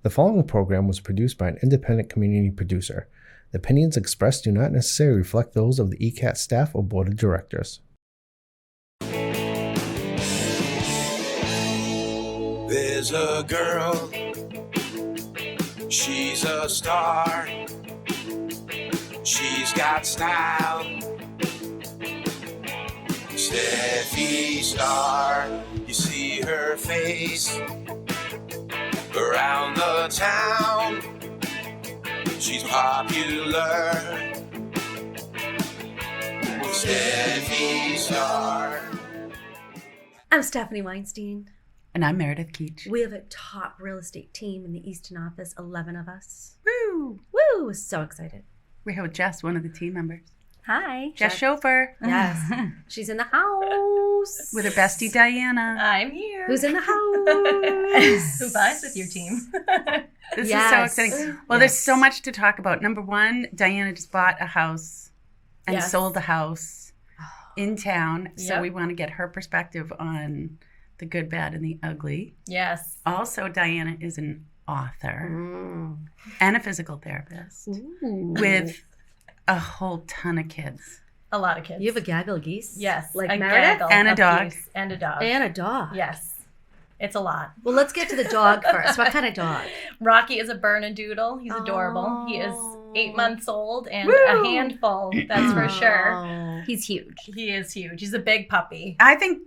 The following program was produced by an independent community producer. The opinions expressed do not necessarily reflect those of the ECAT staff or board of directors. There's a girl, she's a star, she's got style, Steffi Star, you see her face around the town, she's popular, Steffi Star. I'm Stephanie Weinstein. And I'm Meredith Keach. We have a top real estate team in the Easton office, 11 of us. Woo! Woo! So excited. We're here with Jess, one of the team members. Hi. Jess Shauffer. Yes. She's in the house. With her bestie, Dianna. I'm here. Who's in the house? Who buys with your team? This is so exciting. Well, there's so much to talk about. Number one, Dianna just bought a house and sold the house in town. So we want to get her perspective on the good, bad, and the ugly. Yes. Also, Dianna is an author and a physical therapist with a whole ton of kids. A lot of kids. You have a gaggle of geese? Yes. Like a Meredith? And a dog. And a dog. And a dog. Yes. It's a lot. Well, let's get to the dog first. What kind of dog? Rocky is a Bernedoodle. He's adorable. He is 8 months old and a handful, that's for sure. He's huge. He is huge. He's a big puppy. I think,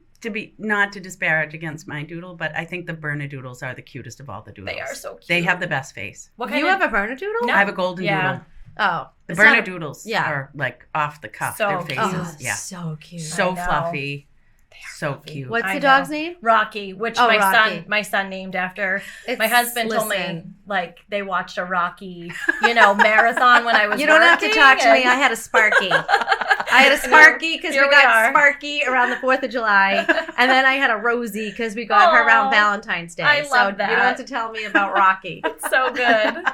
not to disparage against my doodle, but I think the Bernedoodles are the cutest of all the doodles. They are so cute. They have the best face. What kind you have a Bernedoodle? No. I have a golden doodle. Oh. The Bernedoodles Yeah. are like off the cuff, So their cute. faces. Oh, so cute. So I know. fluffy. So fluffy. cute. What's I the know. dog's name? Rocky, which Oh, Rocky. my son named after. It's- My husband told me, listen. like, they watched a Rocky, marathon when I was You don't have to working, talk to me. and- I had a Sparky. I had a Sparky because Here we we got are. Sparky around the 4th of July. And then I had a Rosie because we got her around Aw, Valentine's Day. I so love you that. don't have to tell me about Rocky. So good.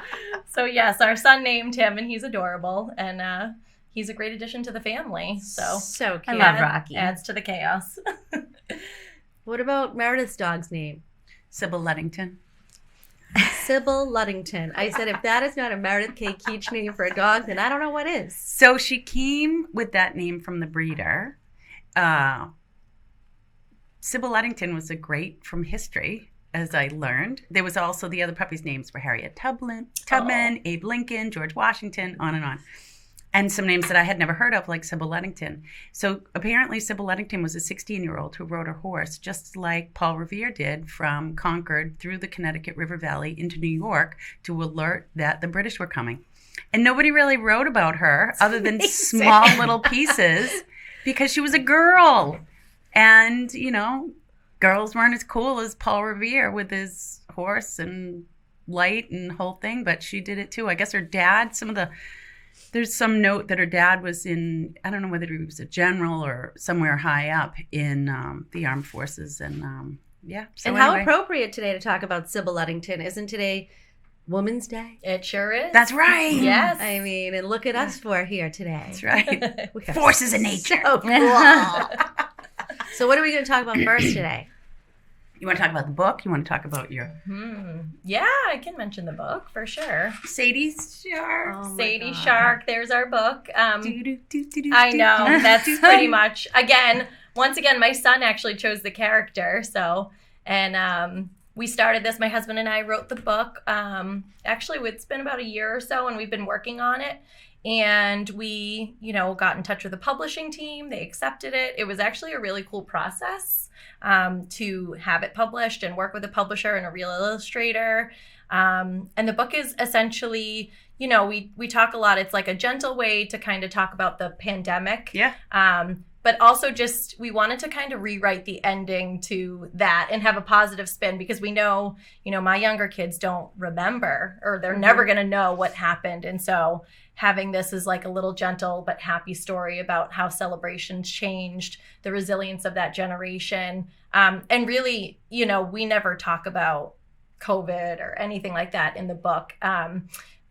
So yes, our son named him, and he's adorable, and he's a great addition to the family. So So I cute. love Rocky. Adds to the chaos. What about Meredith's dog's name? Sybil Luddington. Sybil Luddington. I said, if that is not a Meredith K. Keach name for a dog, then I don't know what is. So she came with that name from the breeder. Sybil Luddington was a great from history, as I learned. There was also the other puppies' names were Harriet Tubman, Abe Lincoln, George Washington, on and on. And some names that I had never heard of, like Sybil Luddington. So apparently Sybil Luddington was a 16-year-old who rode her horse, just like Paul Revere did, from Concord through the Connecticut River Valley into New York to alert that the British were coming. And nobody really wrote about her other than small little pieces because she was a girl. And, girls weren't as cool as Paul Revere with his horse and light and whole thing, but she did it too. I guess her dad, there's some note that her dad was in, I don't know whether he was a general or somewhere high up in the armed forces. And So and how appropriate today to talk about Sybil Luddington. Isn't today Women's Day? It sure is. That's right. Yes. I mean, and look at us for here today. That's right. We are Forces of nature. So cool. So what are we going to talk about first today? You want to talk about the book? You want to talk about your Yeah, I can mention the book for sure. Sadie Shark? Oh my Sadie God. Shark, there's our book. I I know, that's pretty much, once again, my son actually chose the character, and we started this, my husband and I wrote the book. Actually, it's been about a year or so, and we've been working on it, and we, got in touch with the publishing team, they accepted it. It was actually a really cool process to have it published and work with a publisher and a real illustrator. And the book is essentially, we talk a lot. It's like a gentle way to kind of talk about the pandemic. Yeah. But also just, we wanted to kind of rewrite the ending to that and have a positive spin because we know, my younger kids don't remember or they're never going to know what happened. And so having this as like a little gentle but happy story about how celebrations changed, the resilience of that generation. And really, we never talk about COVID or anything like that in the book.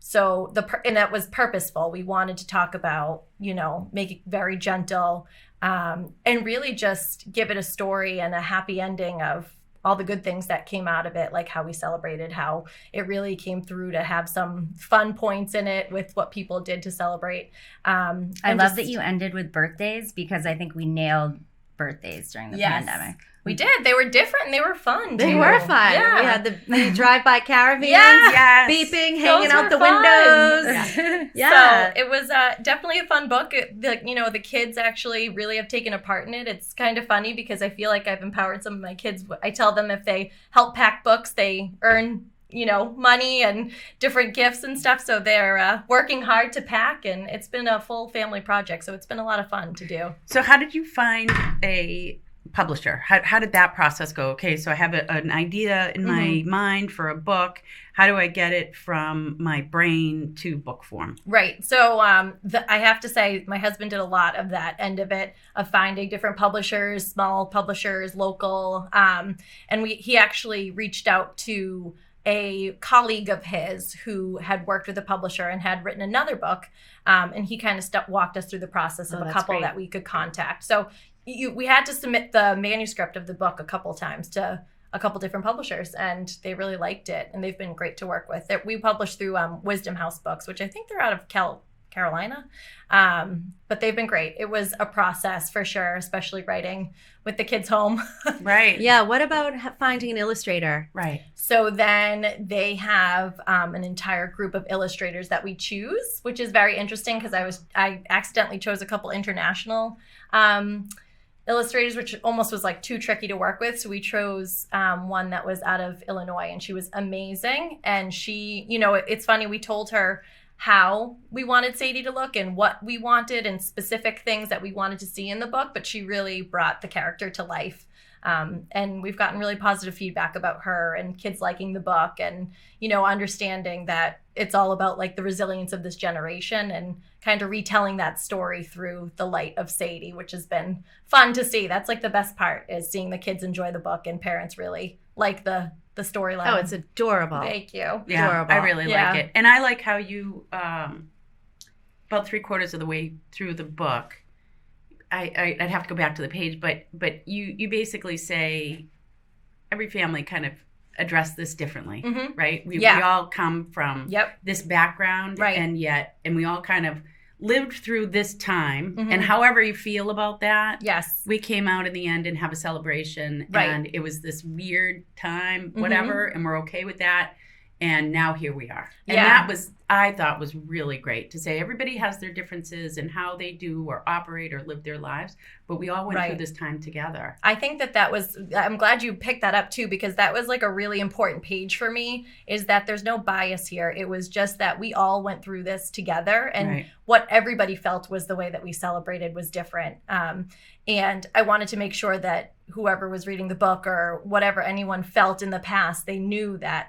So and that was purposeful. We wanted to talk about, make it very gentle and really just give it a story and a happy ending of all the good things that came out of it, like how we celebrated, how it really came through to have some fun points in it with what people did to celebrate. I love that you ended with birthdays, because I think we nailed birthdays during the pandemic. We did. They were different and they were fun. They too. were fun. Yeah. We had the drive-by caravans, Yes. beeping, Those hanging out were the fun. windows. Yeah. So it was definitely a fun book. The kids actually really have taken a part in it. It's kind of funny because I feel like I've empowered some of my kids. I tell them if they help pack books, they earn money and different gifts and stuff. So they're working hard to pack, and it's been a full family project. So it's been a lot of fun to do. So how did you find a publisher? How did that process go? Okay, so I have an idea in my mind for a book. How do I get it from my brain to book form? Right. So I have to say my husband did a lot of that end of it, of finding different publishers, small publishers, local. And he actually reached out to a colleague of his who had worked with a publisher and had written another book. And he kind of walked us through the process of a couple that we could contact. So we had to submit the manuscript of the book a couple times to a couple different publishers, and they really liked it, and they've been great to work with. We published through Wisdom House Books, which I think they're out of Carolina, but they've been great. It was a process for sure, especially writing with the kids home. Right. Yeah. What about finding an illustrator? Right. So then they have an entire group of illustrators that we choose, which is very interesting because I accidentally chose a couple international illustrators, which almost was like too tricky to work with. So we chose one that was out of Illinois, and she was amazing. And she, it's funny, we told her how we wanted Sadie to look and what we wanted and specific things that we wanted to see in the book, but she really brought the character to life. And we've gotten really positive feedback about her and kids liking the book, and, understanding that it's all about like the resilience of this generation and kind of retelling that story through the light of Sadie, which has been fun to see. That's like the best part, is seeing the kids enjoy the book and parents really like the storyline. Oh, it's adorable. Thank you. Yeah, Adorable. I really like it. And I like how you, about 3/4 of the way through the book, I'd have to go back to the page, but you basically say every family kind of address this differently, right? We all come from this background, right? And we all kind of lived through this time, and however you feel about that, we came out in the end and have a celebration, and it was this weird time, whatever, and we're okay with that. And now here we are. And that was, I thought, was really great to say everybody has their differences in how they do or operate or live their lives, but we all went through this time together. I think that was, I'm glad you picked that up too, because that was like a really important page for me, is that there's no bias here. It was just that we all went through this together, and what everybody felt was the way that we celebrated was different. And I wanted to make sure that whoever was reading the book or whatever anyone felt in the past, they knew that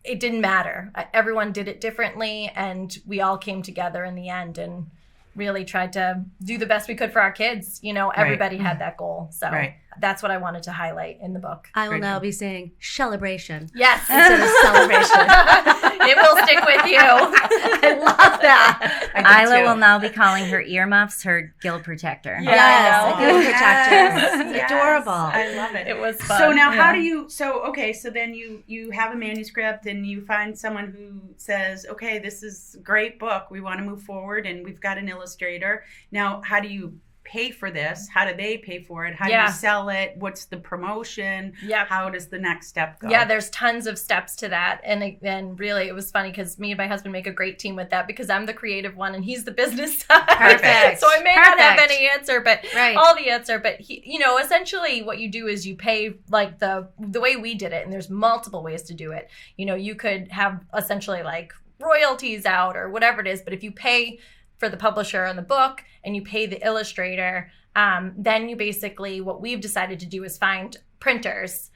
it didn't matter. Everyone did it differently, and we all came together in the end and really tried to do the best we could for our kids. Everybody had that goal. So that's what I wanted to highlight in the book. I will now be saying celebration. Yes. Instead of celebration. It will stick with you. I love that. Isla will now be calling her earmuffs her gill protector. Yes, a gill protector. Yes. Adorable. I love it. It was fun. So now how do you, so then you have a manuscript and you find someone who says, okay, this is a great book. We want to move forward and we've got an illustrator. Now, how do you pay for this? How do they pay for it? How do you sell it? What's the promotion? How does the next step go? Yeah, there's tons of steps to that. And really, it was funny because me and my husband make a great team with that, because I'm the creative one and he's the business side. Perfect. So I may not have any answer, but Right. all the answer. But essentially what you do is you pay like the way we did it, and there's multiple ways to do it. You could have essentially like royalties out or whatever it is, but if you pay for the publisher on the book and you pay the illustrator, then you basically, what we've decided to do is find printers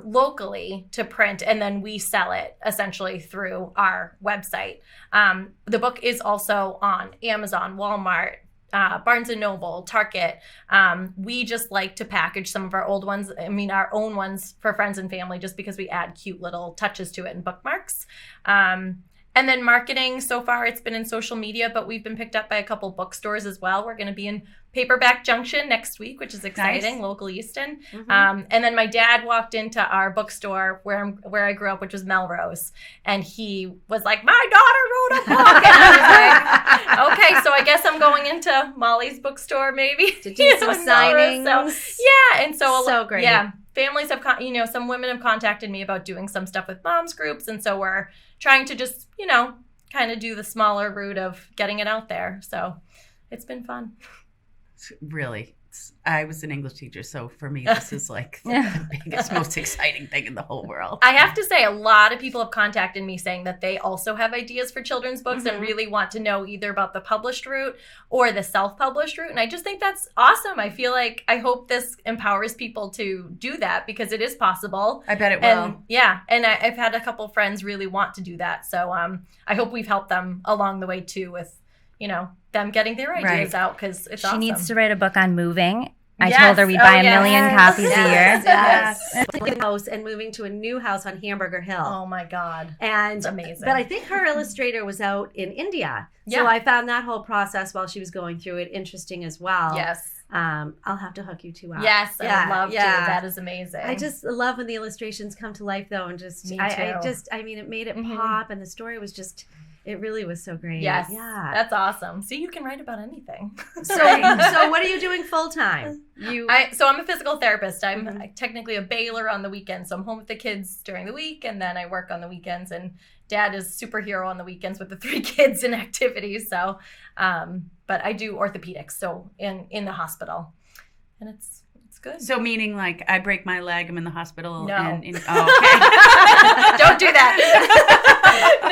locally to print, and then we sell it essentially through our website. The book is also on Amazon, Walmart, Barnes & Noble, Target. We just like to package some of our old ones, our own ones, for friends and family, just because we add cute little touches to it and bookmarks. And then marketing, so far it's been in social media, but we've been picked up by a couple bookstores as well. We're going to be in Paperback Junction next week, which is exciting, local Easton. And then my dad walked into our bookstore where I grew up, which was Melrose. And he was like, my daughter wrote a book. And I was like, okay, so I guess I'm going into Molly's bookstore maybe. To do some signings. So, yeah, and so great. Yeah, families have, some women have contacted me about doing some stuff with moms groups. And so we're trying to just, kind of do the smaller route of getting it out there. So it's been fun. Really. I was an English teacher, so for me, this is like the biggest, most exciting thing in the whole world. I have to say, a lot of people have contacted me saying that they also have ideas for children's books and really want to know either about the published route or the self-published route. And I just think that's awesome. I hope this empowers people to do that because it is possible. I bet it will. And I've had a couple friends really want to do that. So I hope we've helped them along the way too with, them getting their ideas out because it's awesome. She needs to write a book on moving. I told her we'd buy a million copies a year. Yes. House and moving to a new house on Hamburger Hill. Oh my God. And it's amazing. But I think her illustrator was out in India. Yeah. So I found that whole process while she was going through it interesting as well. Yes. I'll have to hook you two up. Yes, I would love to. That is amazing. I just love when the illustrations come to life though and just Me too. it made it pop and the story was just it really was so great. Yes. Yeah. That's awesome. See, you can write about anything. So what are you doing full time? So I'm a physical therapist. I'm technically a bailer on the weekends. So I'm home with the kids during the week and then I work on the weekends and Dad is superhero on the weekends with the 3 kids and activities. So but I do orthopedics, so in the hospital. And it's good. So meaning like I break my leg, I'm in the hospital. No. Okay. Don't do that.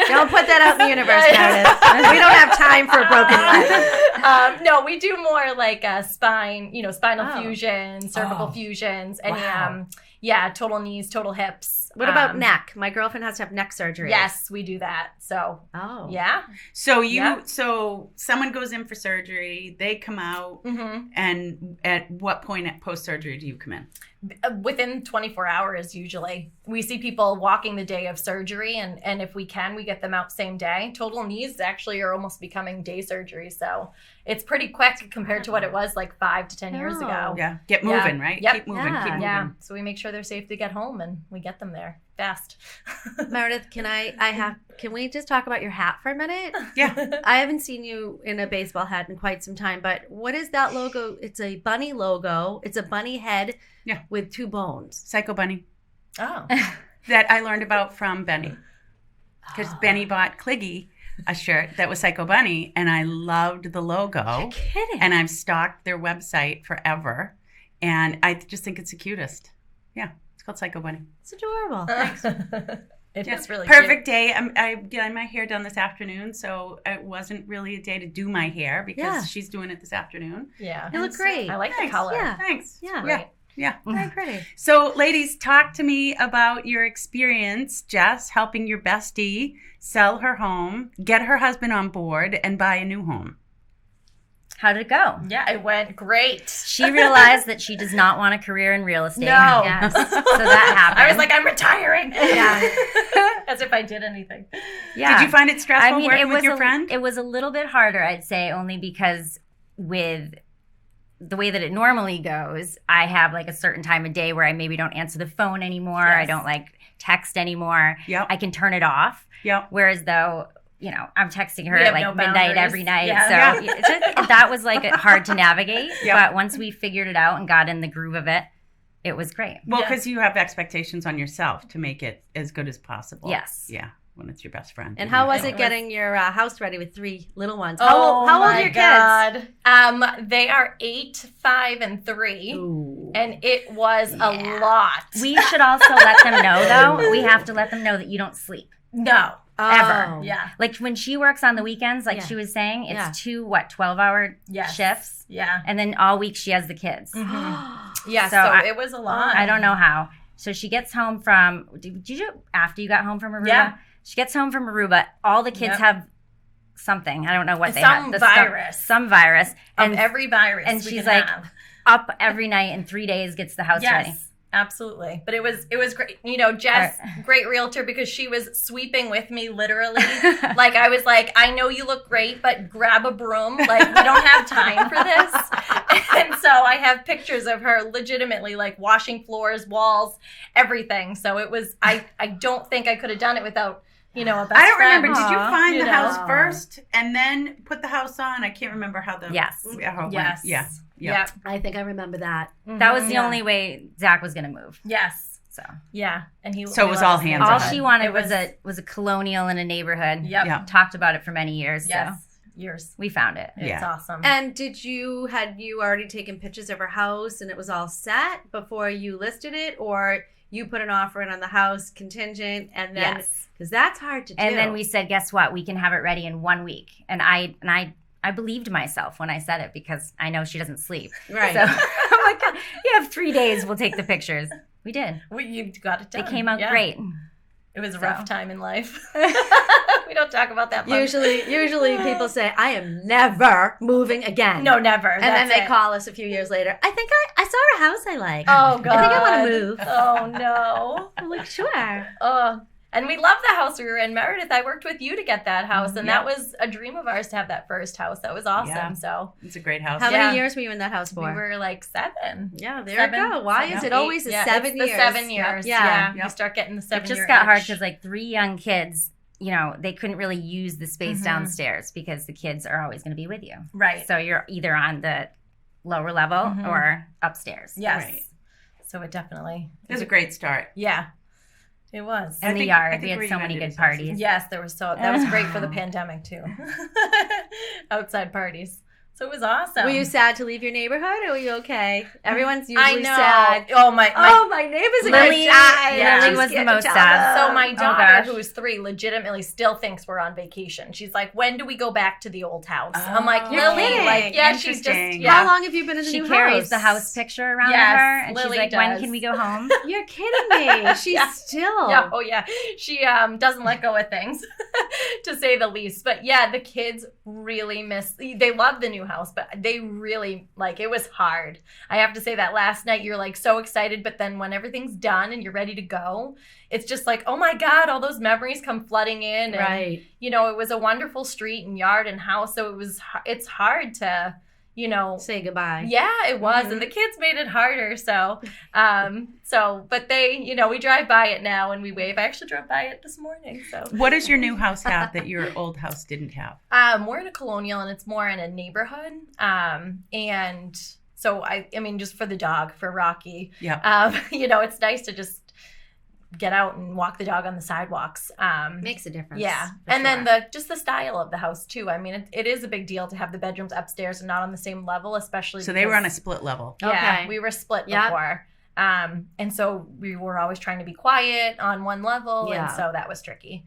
Don't put that out in the universe, Meredith. We don't have time for a broken leg. No, we do more like spinal fusion, cervical fusions, and total knees, total hips. What about neck? My girlfriend has to have neck surgery. Yes, we do that. So, yeah. So someone goes in for surgery, they come out, and at what point at post-surgery do you come in? Within 24 hours, usually. We see people walking the day of surgery, and if we can, we get them out same day. Total knees actually are almost becoming day surgery, so it's pretty quick compared to what it was like 5 to 10 years ago. Yeah, get moving, right? Yep. Keep moving, keep moving. Yeah, so we make sure they're safe to get home, and we get them there fast. Meredith, can we just talk about your hat for a minute? Yeah. I haven't seen you in a baseball hat in quite some time, but what is that logo? It's a bunny logo. It's a bunny head with 2 bones. Psycho Bunny. Oh. That I learned about from Benny. Because Benny bought Cliggy a shirt that was Psycho Bunny, and I loved the logo. You're kidding. And I've stalked their website forever, and I just think it's the cutest. Yeah, it's called Psycho Bunny. It's adorable. Thanks. It's really perfect day. I got my hair done this afternoon, so it wasn't really a day to do my hair because she's doing it this afternoon. Yeah, you look great. I like the color. Yeah. Thanks. Yeah, right. Yeah. Very pretty. So, ladies, talk to me about your experience, Jess, helping your bestie sell her home, get her husband on board, and buy a new home. How did it go? Yeah, it went great. She realized that she does not want a career in real estate. No. Yes. So that happened. I was like, I'm retiring. Yeah. As if I did anything. Yeah. Did you find it stressful working with your friend? It was a little bit harder, I'd say, only because with the way that it normally goes, I have like a certain time of day where I maybe don't answer the phone anymore. Yes. I don't like text anymore. Yep. I can turn it off. Yep. Whereas though, I'm texting her at like midnight every night. Yeah. So that was like hard to navigate. Yep. But once we figured it out and got in the groove of it, it was great. Well, because you have expectations on yourself to make it as good as possible. Yes. Yeah. When it's your best friend. And how was it getting your house ready with 3 little ones? How old are your kids? They are 8, 5, and 3. Ooh. And it was a lot. We should also let them know, though. We have to let them know that you don't sleep. No. Ever. Yeah. Like when she works on the weekends, like she was saying, it's 2, 12-hour shifts? Yeah. And then all week she has the kids. Mm-hmm. Yeah, so it was a lot. I don't know how. So she gets home from, did you, after you got home from Aruba? Yeah. She gets home from Aruba. All the kids have something. I don't know what they have. Some virus. And every virus and we she's can like have. up every night in 3 days, gets the house ready. Absolutely. But it was great. You know, Jess, great realtor, because she was sweeping with me literally. Like, I was like, I know you look great, but grab a broom. Like, we don't have time for this. And so I have pictures of her legitimately like washing floors, walls, everything. So it was, I don't think I could have done it without, you know, a best I don't friend. remember. Did you find the know? house first and then put the house on? I can't remember how the Yes. how it went. Yes. Yeah. Yeah. I think I remember that. That was the only way Zach was going to move. Yes. So Yeah. And he. So it we was let all us hands know. all on. she wanted It was a colonial in a neighborhood. Yep. Yeah. Talked about it for many years. Yes. So Years. we found it. It's Yeah. awesome. And had you already taken pictures of her house and it was all set before you listed it, or you put an offer in on the house contingent and then Yes. because that's hard to do. And then we said, guess what? We can have it ready in 1 week. And I believed myself when I said it because I know she doesn't sleep. right. So I'm like, you have 3 days. We'll take the pictures. We did. You got it done. They came out Yeah. great. It was a So. rough time in life. We don't talk about that much. Usually people say, I am never moving again. No, never. And then That's they it. call us a few years later. I think I saw a house I like. Oh, God. I think I want to move. Oh, no. I'm like, sure. Oh, and we love the house we were in. Meredith, I worked with you to get that house, and that was a dream of ours to have that first house. That was awesome. Yeah. So It's a great house. How Yeah. many years were you in that house for? we were like 7. Yeah, there 7, you go. Why is 7, it always 8? the Yeah, 7 it's years? the 7 years. Yeah. Yeah. Yep. You start getting the 7 It just year got hard itch. because like 3 young kids, you know, they couldn't really use the space downstairs because the kids are always going to be with you. Right. So you're either on the lower level or upstairs. Yes. Right. So it definitely. It was a great start. Yeah. It was. In the I yard, think we had where so you many ended good is awesome. parties. Yes, that was great for the pandemic too. Outside parties. So it was awesome. Were you sad to leave your neighborhood, or were you okay? Everyone's I usually know. sad. Oh my My neighbors are Lily- going to die. yeah. I'm Lily was the scared to most tell sad. them. So my Oh, daughter, gosh. who's 3, legitimately still thinks we're on vacation. She's like, "When do we go back to the old house?" I'm like, You're "Lily, kidding. like, yeah, she's just, Interesting. yeah." How long have you been in the She new carries house? the house picture around Yes, with her, and Lily she's like, "When does. can we go home?" You're kidding me. She's Yeah. still. Yeah, oh yeah. She doesn't let go of things, to say the least. But yeah, the kids really they love the new house, but they really, like, it was hard. I have to say that last night you're like so excited, but then when everything's done and you're ready to go, it's just like, oh my God, all those memories come flooding in. And, Right. you know, it was a wonderful street and yard and house. So it's hard to, you know, Say goodbye. yeah, it was. And the kids made it harder. So, but they, you know, we drive by it now and we wave. I actually drove by it this morning. So, What does your new house have that your old house didn't have? we're in a colonial and it's more in a neighborhood. And so I mean, just for the dog, for Rocky, Yeah. you know, it's nice to just get out and walk the dog on the sidewalks. Makes a difference. Yeah. for And then sure. the style of the house too. I mean, it is a big deal to have the bedrooms upstairs and not on the same level, especially So they were on a because- split level. Yeah, Okay. we were split Yep. before. And so we were always trying to be quiet on one level. Yeah. And so that was tricky.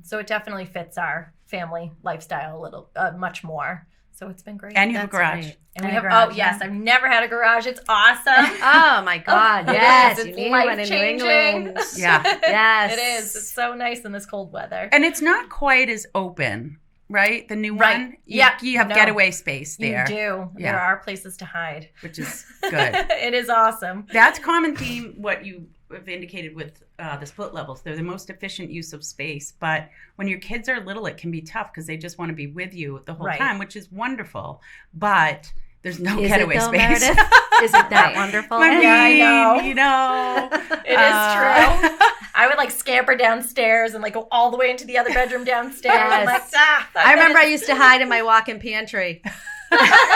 So it definitely fits our family lifestyle a little, much more. So it's been great. And you have a That's garage. great. And we And a have, garage, oh yes, yeah. I've never had a garage. It's awesome. Oh my God! It Yes, is. you It's need one in New life-changing. England. Yeah. Yes, It is. It's so nice in this cold weather. And it's not quite as open, right? The new Right. one? Yeah. You have No. getaway space there, You do. Yeah. There are places to hide. which is good. It is awesome. That's common theme, what you have indicated with the split levels. They're the most efficient use of space. But when your kids are little, it can be tough because they just want to be with you the whole Right. time, which is wonderful. But there's no Is getaway it though, space. Meredith? Is it that wonderful? I mean, Yeah, I know. you know. It is true. I would like scamper downstairs and like go all the way into the other bedroom downstairs. I'm like, Yes. I remember I used to hide in my walk-in pantry.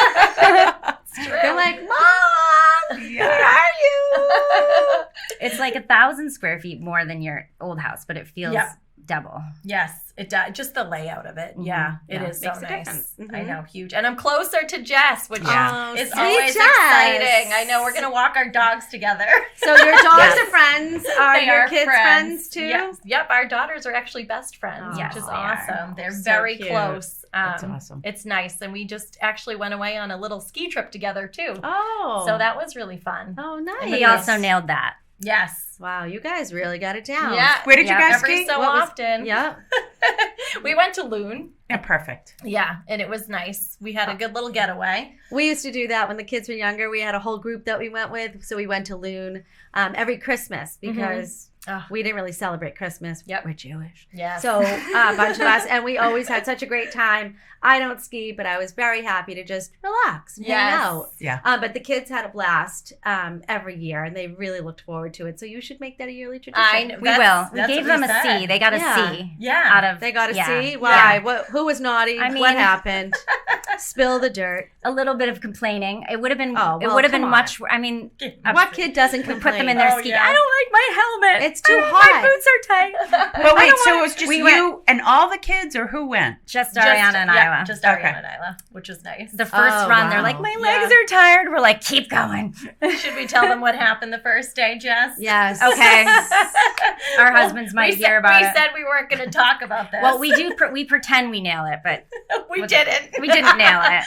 It's true. They're like, Mom, Yeah. where are you? It's like 1,000 square feet more than your old house, but it feels Yeah. double. Yes, it does. Just the layout of it. Yeah, it Yeah, is so makes a nice. difference. I know, huge. And I'm closer to Jess, which Yeah. is sweet always Jess. exciting. I know we're going to walk our dogs together. So your dogs Yes. are friends. Are They your are kids friends too? Yes. Yep, our daughters are actually best friends, Oh, which is they are. awesome. They're So very cute. close. That's awesome. It's nice. And we just actually went away on a little ski trip together too. Oh. So that was really fun. Oh, nice. And We also nailed that. Yes. Wow, you guys really got it down. Yeah. Where did you Yeah. guys Every ski? so What was- often. Yep. We went to Loon. Yeah, perfect. Yeah, and it was nice. We had a good little getaway. We used to do that when the kids were younger. We had a whole group that we went with. So we went to Loon every Christmas because we didn't really celebrate Christmas. Yep. We're Jewish. Yeah. So a bunch of us, and we always had such a great time. I don't ski, but I was very happy to just relax and hang out. Yeah. But the kids had a blast every year, and they really looked forward to it. So you should make that a yearly tradition. We will. We gave them a C. They got a C. Yeah. Out of They got a yeah. C? Why? Yeah. Who was naughty? I mean- what happened? Spill the dirt. A little bit of complaining. It would have been. Oh, it well, would have come been on. much. I mean, What kid doesn't we complain? put them in their Oh, ski. yeah. I don't like my helmet. It's too My hot. boots are tight. But wait, so it was just we you and all the kids, or who went? Just Ariana and Iowa. Just Ariana and Iowa, which was nice. The first Oh, run, they're wow. like, my legs are tired. We're like, keep going. Should we tell them what happened the first day, Jess? Yes. Okay. Our husbands might hear about we it. said we weren't going to talk about this. Well, we do. We pretend we nail it, but we didn't. we didn't nail it.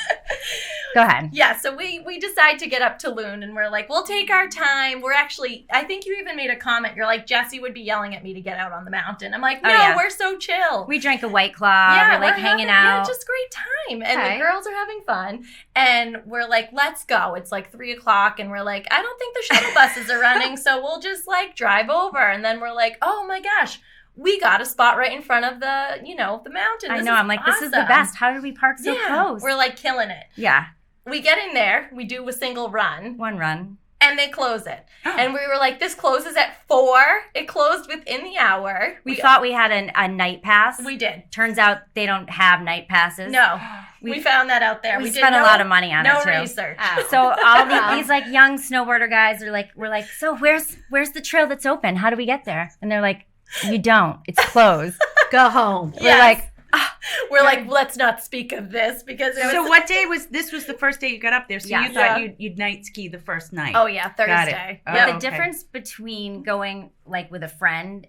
Go ahead. Yeah, so we decide to get up to Loon, and we're like, we'll take our time. We're actually, I think you even made a comment. You're like, Jesse would be yelling at me to get out on the mountain. I'm like, no, yeah. we're so chill. We drank a White Claw. Yeah, we're like hanging out. Yeah, just great time. And Okay. the girls are having fun. And we're like, let's go. It's like 3:00. And we're like, I don't think the shuttle buses are running. So we'll just like drive over. And then we're like, oh my gosh, we got a spot right in front of the, the mountain. I This know. is I'm like, this is the awesome. best. How did we park so Yeah, close? we're like killing it. Yeah. We get in there. We do a single run. One run. And they close it. And we were like, this closes at 4. It closed within the hour. We thought we had a night pass. We did. Turns out they don't have night passes. No. We found that out there. We did spent a lot of money on it too. No research. So all these like young snowboarder guys are like, we're like, so where's the trail that's open? How do we get there? And they're like, you don't. It's closed. Go home. We're like, We're like, let's not speak of this because it was. So what day was this? Was the first day you got up there? So Yeah. you thought Yeah. you'd night ski the first night? Oh yeah, Got it. Thursday. Oh, Yep. the okay. difference between going like with a friend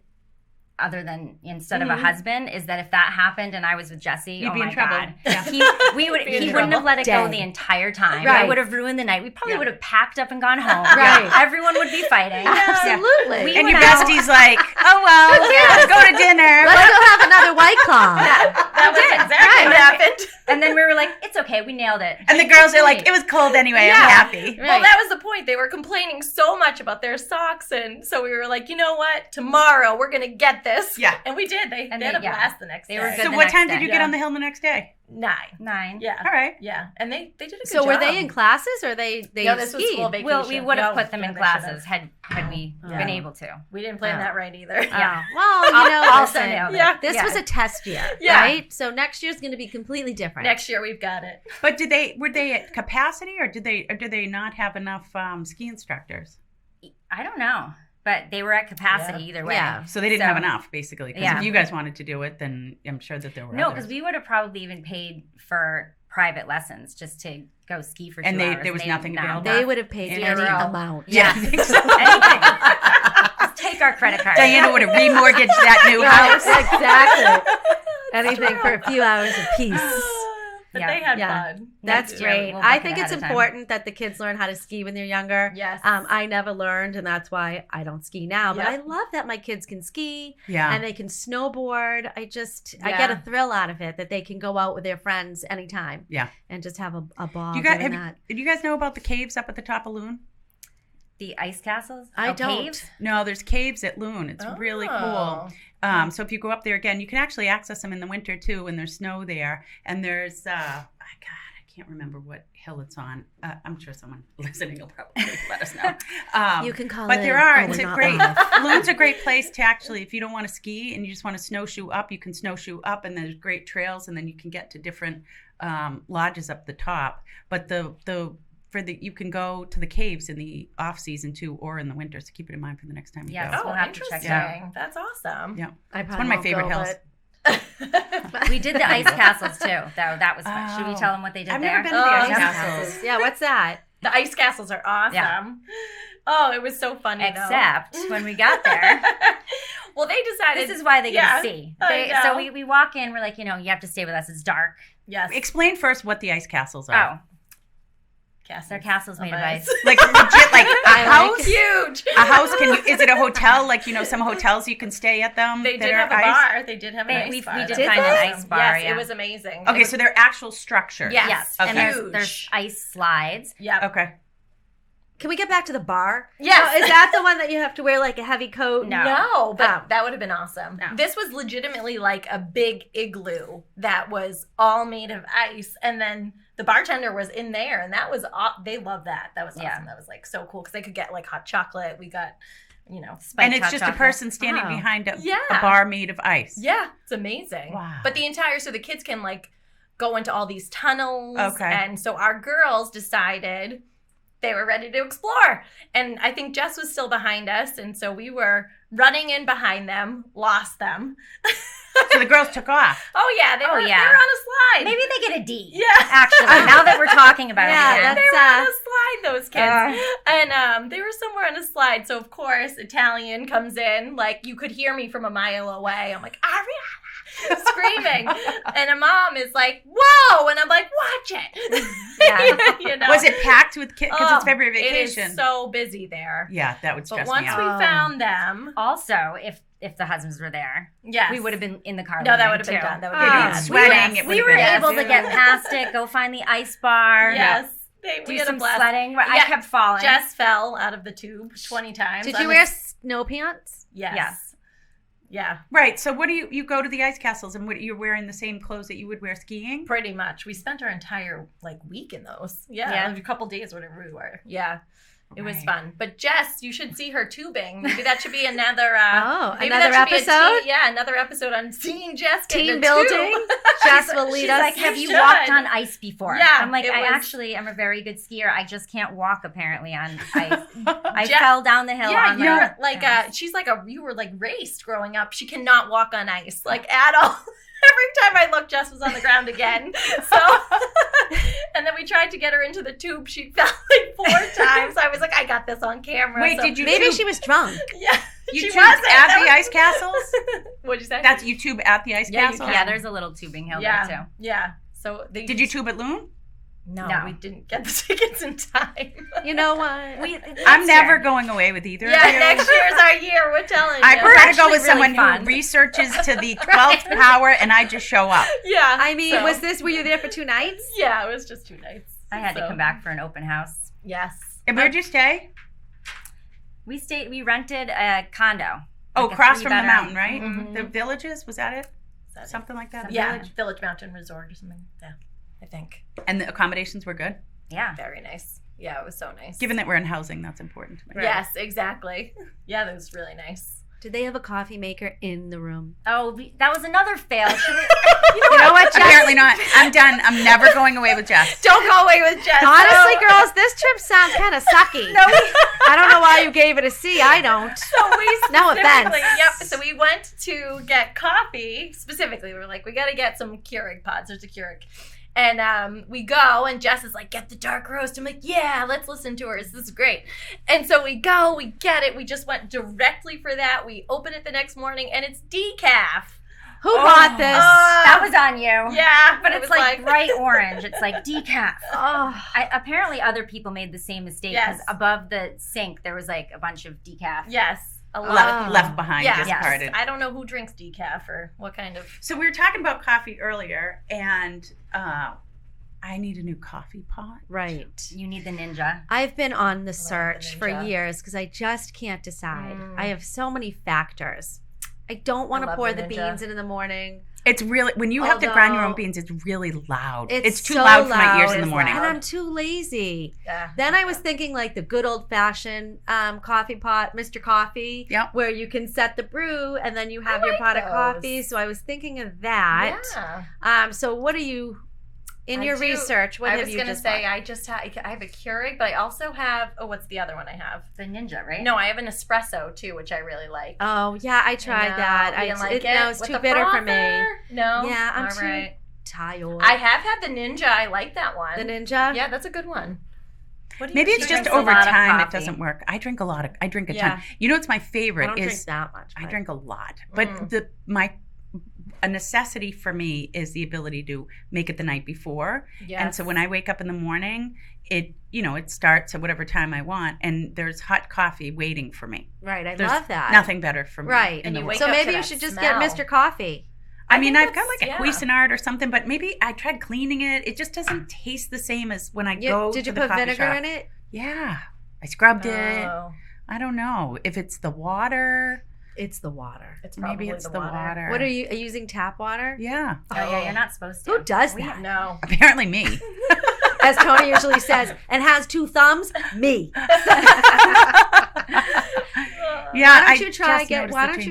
other than instead of a husband is that if that happened and I was with Jesse, You'd oh be in my trouble. God. Yeah. He wouldn't in have trouble. let it go Dead. the entire time. Right. I would have ruined the night. We probably Yeah. would have packed up and gone home. Right. Everyone would be fighting. Absolutely. We And your went out. bestie's like, oh well, let's go to dinner. Let's go have another White Claw. That was exactly what happened. And then we were like, it's okay, we nailed it. And the girls are like, it was cold anyway. Yeah. I'm happy. Well, that was the point. They were complaining so much about their socks, and so we were like, you know what? Tomorrow we're gonna get this. Yeah. And we did. They And had they- a yeah. blast the next They day. were good. So the what next time day. did you get on the hill the next day? 9. 9. Yeah. All right. Yeah. And they did a good So job. were they in classes or they No, this was skied? school vacation. Well, we would have No, put them in they classes should've. had we been able to. We didn't plan that right either. Yeah. Well, you know, Also listen, nailed it. Yeah. this Yeah. was a test year, Yeah. right? So next year's going to be completely different. Next year we've got it. But were they at capacity or did they not have enough ski instructors? I don't know, but they were at capacity either way. Yeah. So they didn't So- have enough, basically. Because Yeah. if you guys wanted to do it, then I'm sure that there were No, others. because we would have probably even paid for private lessons just to go ski for 2 And hours. there was They nothing didn't- no. available? They would have paid In any a row. amount. Yeah. I think so. Anything. Just take our credit card. Diana would have remortgaged that new house. Exactly. Anything for a few hours apiece. But Yeah. they had Yeah. fun. That's Yeah, great. we'll book I it think ahead it's of time. important that the kids learn how to ski when they're younger. Yes. I never learned, and that's why I don't ski now. But Yep. I love that my kids can ski Yeah. and they can snowboard. I Yeah. get a thrill out of it that they can go out with their friends anytime. Yeah. And just have a ball Do you guys, doing that. did you guys know about the caves up at the top of Loon? The ice castles? I Oh, don't. caves? No, there's caves at Loon. It's really Oh. cool. So if you go up there again, you can actually access them in the winter too when there's snow there. And there's, I can't remember what hill it's on. I'm sure someone listening will probably let us know. You can call But in. there are. Oh, It's we're a not great. live. Loon's a great place to actually, if you don't want to ski and you just want to snowshoe up, you can snowshoe up, and there's great trails, and then you can get to different lodges up the top. But you can go to the caves in the off season too, or in the winter. So keep it in mind for the next time you Yes. go. Oh, We'll have to check interesting. it out. That's awesome. Yeah, I it's probably one of my won't favorite go, hills. but- We did the ice castles too, though. That was fun. Should we Oh. tell them what they did I've there? never been to the ice yeah. castles. Yeah, what's that? The ice castles are awesome. Yeah. Oh, it was so funny. Except when we got there, well, they decided. this is why they get Yeah, to see. I know. So we walk in, we're like, you have to stay with us. It's dark. Yes. Explain first what the ice castles are. Oh. They're castles made of ice. Like legit, like a house. Huge. A house? Is it a hotel? Like, some hotels you can stay at them. They that did are have a ice? bar. They did have an ice We bar. did Did find they? an ice bar. Yes, yeah. it was amazing. Okay, so they're actual structures. Yes. And Okay. there's ice slides. Yeah. Okay. Can we get back to the bar? Yes. Oh, is that the one that you have to wear like a heavy coat? No, but Oh. that would have been awesome. No. This was legitimately like a big igloo that was all made of ice, and then the bartender was in there, and that was they loved that. That was awesome. Yeah. That was like so cool because they could get like hot chocolate. We got, Spiked And it's hot just chocolate. a person standing Wow. behind a Yeah. bar made of ice. yeah, it's amazing. Wow. But so the kids can like go into all these tunnels. Okay. And so our girls decided they were ready to explore. And I think Jess was still behind us. And so we were running in behind them, lost them. So the girls took off. Oh, yeah. They Oh, were yeah. on a slide. Maybe they get a D. Yeah. Actually, now that we're talking about Yeah, it again. They were on a slide, those kids. Uh. And they were somewhere on a slide. So, of course, Italian comes in. Like, you could hear me from a mile away. I'm like, Ariana! Screaming. And a mom is like, whoa! And I'm like, watch it. Yeah. Was it packed with kids? Because it's Oh, February It vacation. is so busy there. Yeah, that would stress But once me we out. found them, Also, if the husbands were there, yes. we would have been in the car. No, that leaving, would have been too. done. That would Oh. have You'd been be done. sweating. It We would were have been able to get past it, go find the ice bar. Yes. Do We had a some blast. sledding. I Yeah. kept falling. Jess fell out of the tube 20 times. Did on you the- wear snow pants? Yes. Yes. Yeah, Right. So what do you go to the ice castles and you're wearing the same clothes that you would wear skiing? pretty much. We spent our entire week in those. Yeah, Yeah. a couple days, whatever we were. Yeah, it was Right. fun. But Jess, you should see her tubing. Maybe that should be another. Maybe another that should be a episode? another episode on seeing Jess get in Team a building. tube. Jess will lead She's us. like, have you should. walked on ice before? Yeah, I'm like, it I was- actually am a very good skier. I just can't walk apparently on ice. I Jess- fell down the hill. Yeah, on you're the, she's like you were raced growing up. She cannot walk on ice at all. Every time I looked, Jess was on the ground again. So, and then we tried to get her into the tube. She fell 4 times. I was like, I got this on camera. Wait, So- did you Maybe tube, she was drunk. Yeah, you she tubed wasn't. at That the was- ice castles? What'd you say? That's you tube at the ice Yeah, you castles? can. Yeah, there's a little tubing hill yeah, there too. yeah. So they Did you tube at Loon? No, No. we didn't get the tickets in time. You know what? I'm never going away with either Yeah, of you. next year's our year. We're telling you. I prefer to go actually with really someone fun. who researches to the 12th power and I just show up. Yeah. I mean, so- were you there for 2 nights? Yeah, it was just 2 nights. I had to So, come back for an open house. Yes. And where'd you stay? We rented a condo. Oh, Like a across from the 3-bedroom. mountain, right? Mhm. The Villages, was that it? Is that it? Something like that? Yeah, Village? Village Mountain Resort or something. Yeah, I think. And the accommodations were good? Yeah. Very nice. Yeah, it was so nice. Given that we're in housing, that's important to me. Yes, exactly. Yeah, that was really nice. Did they have a coffee maker in the room? Oh, that was another fail. Should we- You know what, Jess? Apparently not. I'm done. I'm never going away with Jess. Don't go away with Jess. Honestly, girls, this trip sounds kind of sucky. I don't know why you gave it a C. I don't. So we No offense. specifically- Yep. So we went to get coffee. Specifically, we were like, we got to get some Keurig pods. There's a Keurig. And we go, and Jess is like, get the dark roast. I'm like, yeah, let's listen to her. This is great. And so we go, we get it. We just went directly for that. We open it the next morning, and it's decaf. Who bought this? that was on you. Yeah. But it it's was like bright orange. It's like decaf. Oh, Apparently, other people made the same mistake because Yes. above the sink there was like a bunch of decaf. Yes. A lot. Wow. Left behind, Yeah. discarded. I don't know who drinks decaf or what kind of. So we were talking about coffee earlier, and I need a new coffee pot. right. You need the ninja. I've been on the the search for Ninja. years because I just can't decide. Mm. I have so many factors. I don't want to love pour the the Ninja. beans in the morning. It's really, when you have to grind your own Although- beans, it's really loud. It's It's too so loud for my ears loud. in the It's morning. And I'm too lazy. Yeah. Then I was thinking like the good old fashioned coffee pot, Mr. Coffee, Yep. where you can set the brew and then you have I your like pot of those. coffee. So I was thinking of that. Yeah. So what are you, in I your do- research, what I have was you gonna just say bought? I have a Keurig, but I also have what's the other one I have? The ninja, right? No, I have an espresso too, which I really like. Oh, yeah, I tried know, that. you didn't like it? No, it's With too the bitter for me. frother? No. Yeah, I'm All too right. tired. I have had the Ninja. I like that one. The Ninja? Yeah, that's a good one. What do you Maybe it's think? just drinks a over lot of time it coffee. doesn't work. I drink a Yeah. ton. You know what's my I favorite don't drink is that much. I but- drink a lot. But Mm. my a necessity for me is the ability to make it the night before. Yes. And so when I wake up in the morning, it starts at whatever time I want, and there's hot coffee waiting for me. Right. I There's love that. nothing better for me. Right. in the you world. wake So up maybe to you that should just smell. get Mr. Coffee. I mean, think I've got like a that's- Cuisinart or something, but maybe I tried cleaning it. It just doesn't taste the same as when I go Did to you the put coffee vinegar shop. in it? Yeah. I scrubbed it. Oh, I don't know if it's the water. It's the water. it's probably Maybe it's the water. What are you using tap water? Yeah. Oh, yeah, you're not supposed to. Who does that? No. Apparently me. As Tony usually says, and has 2 thumbs, me. Yeah. Why don't you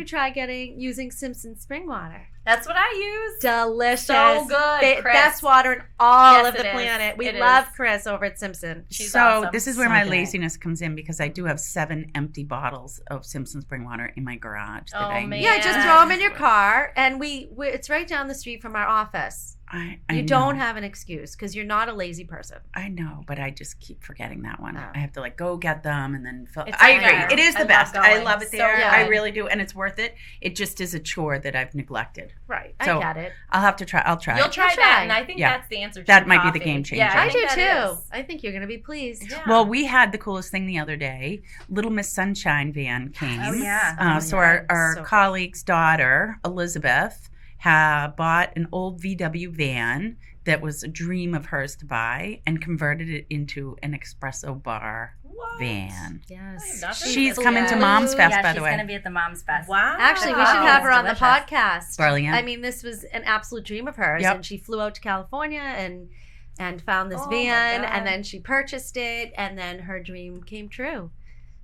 try noticed getting using Simpson spring water? That's what I use. Delicious. So good, Chris. Best water in all Yes, of the it is. planet. We It love is. Chris over at Simpson. She's So awesome. this is where So my good. laziness comes in, because I do have 7 empty bottles of Simpson spring water in my garage. That Oh, I man. Yeah, just throw them in your car, and it's right down the street from our office. I You know. don't have an excuse because you're not a lazy person. I know, but I just keep forgetting that one. Oh. I have to go get them and then fill. It's I there. agree. It is I the love best. I going. love it So there. good. I really do, and it's worth it. It just is a chore that I've neglected. Right. So, I get it. I'll have to try. I'll try. You'll it. try You'll that, try. and I think Yeah. that's the answer to That the might be the coffee. game changer. Yeah, I do think too. that is. I think you're going to be pleased. Yeah. Well, we had the coolest thing the other day. Little Miss Sunshine van came. Oh, yeah. So yeah. our So colleague's daughter, Elizabeth, bought an old VW van that was a dream of hers to buy and converted it into an espresso bar What? van. Yes. Nothing She's but coming to food. Mom's Fest, Yeah, by she's the way. going to be at the Mom's Fest. Wow. Actually, we Oh, should have her on the delicious. podcast. Brilliant. I mean, this was an absolute dream of hers, Yep. and she flew out to California and found this Oh, my van, God. and then she purchased it, and then her dream came true.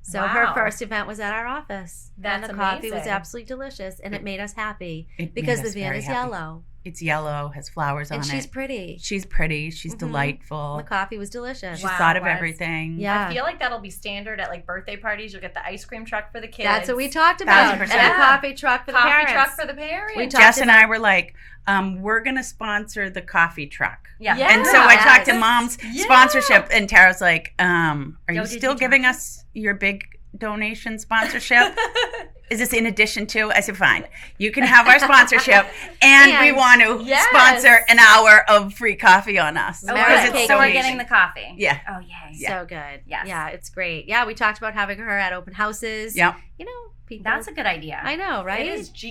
So Wow. her first event was at our office, and That's the coffee was amazing. absolutely delicious, and it made us happy It because made the us van very is happy. yellow It's yellow, has flowers and on she's it. pretty. She's pretty. She's Mhm. delightful. The coffee was delicious. She's Wow, thought of was. everything. Yeah, I feel like that'll be standard at birthday parties. You'll get the ice cream truck for the kids. that's what we talked about, and 1000%. a coffee truck for the Coffee parents. truck for the parents. We talked Jess and about- I were like, we're going to sponsor the coffee truck. Yeah. Yeah. And so I talked to Yes. Mom's Yeah. sponsorship, and Tara's like, are you Yo, did still you giving talk? us your big donation sponsorship? Is this in addition to? I said, fine. You can have our sponsorship, and we And- want to Yes. sponsor an hour of free coffee on us. Oh, Because Meredith it's cake So we're amazing. getting the coffee. Yeah. Oh, yay. Yeah. So good. Yes. Yeah, it's great. Yeah, we talked about having her at open houses. Yep. You know, people. That's a good idea. I know, right?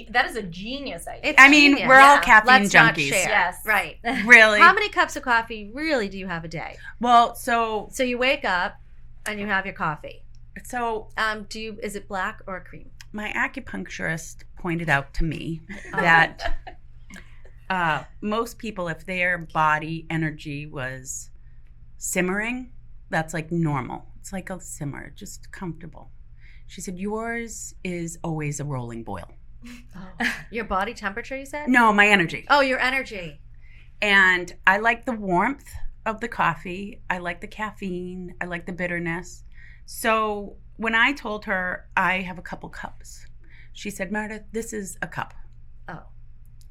That is a genius idea. It's I mean, genius. we're all Yeah. caffeine Let's not junkies. share. Yes. Right. Really? How many cups of coffee really do you have a day? Well, so So you wake up and you have your coffee. so Is it black or cream? my acupuncturist pointed out to me that most people, if their body energy was simmering, that's like normal. It's like a simmer, just comfortable. She said, yours is always a rolling boil. Your body temperature, you said? No, my energy. Oh, your energy. And I like the warmth of the coffee. I like the caffeine. I like the bitterness. So when I told her I have a couple cups, she said, Meredith, this is a cup. Oh.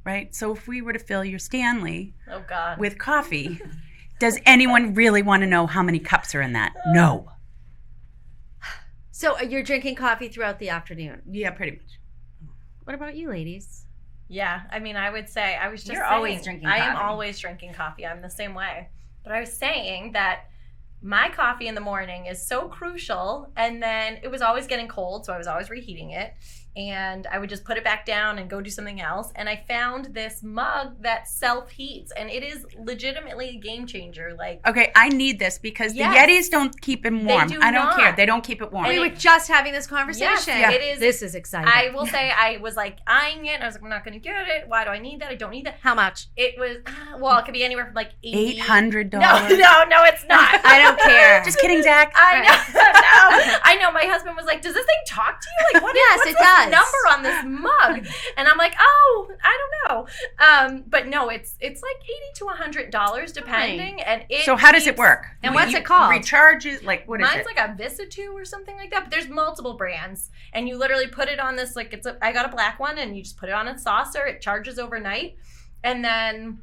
Right? So if we were to fill your Stanley Oh God. with coffee, does anyone really want to know how many cups are in that? No. So you're drinking coffee throughout the afternoon. Yeah, pretty much. What about you, ladies? Yeah, I mean, I would say I was just. You're saying, always drinking I am coffee. always drinking coffee. I'm the same way. But I was saying that my coffee in the morning is so crucial, and then it was always getting cold, so I was always reheating it. And I would just put it back down and go do something else. And I found this mug that self-heats, and it is legitimately a game changer. Okay, I need this because Yes. the Yetis don't keep it warm. do I don't not. care. They don't keep it warm. We were just having this conversation. Yes, it is. This is exciting. I will say I was eyeing it. And I was like, I'm not going to get it. Why do I need that? I don't need that. How much? It was, well, it could be anywhere from $80. $800. No, it's not. I don't care. Just kidding, Zach. I know. No, I know. My husband was like, "Does this thing talk to you? What's Yes, it this does. number on this mug?" And I'm like, "Oh, I don't know." But no, it's like $80 to $100 depending. And it So how does it keeps- work? And what's it called? Recharge it? What is Mine's it? like a Vista2 or something like that. But there's multiple brands, and you literally put it on this I got a black one, and you just put it on a saucer. It charges overnight, and then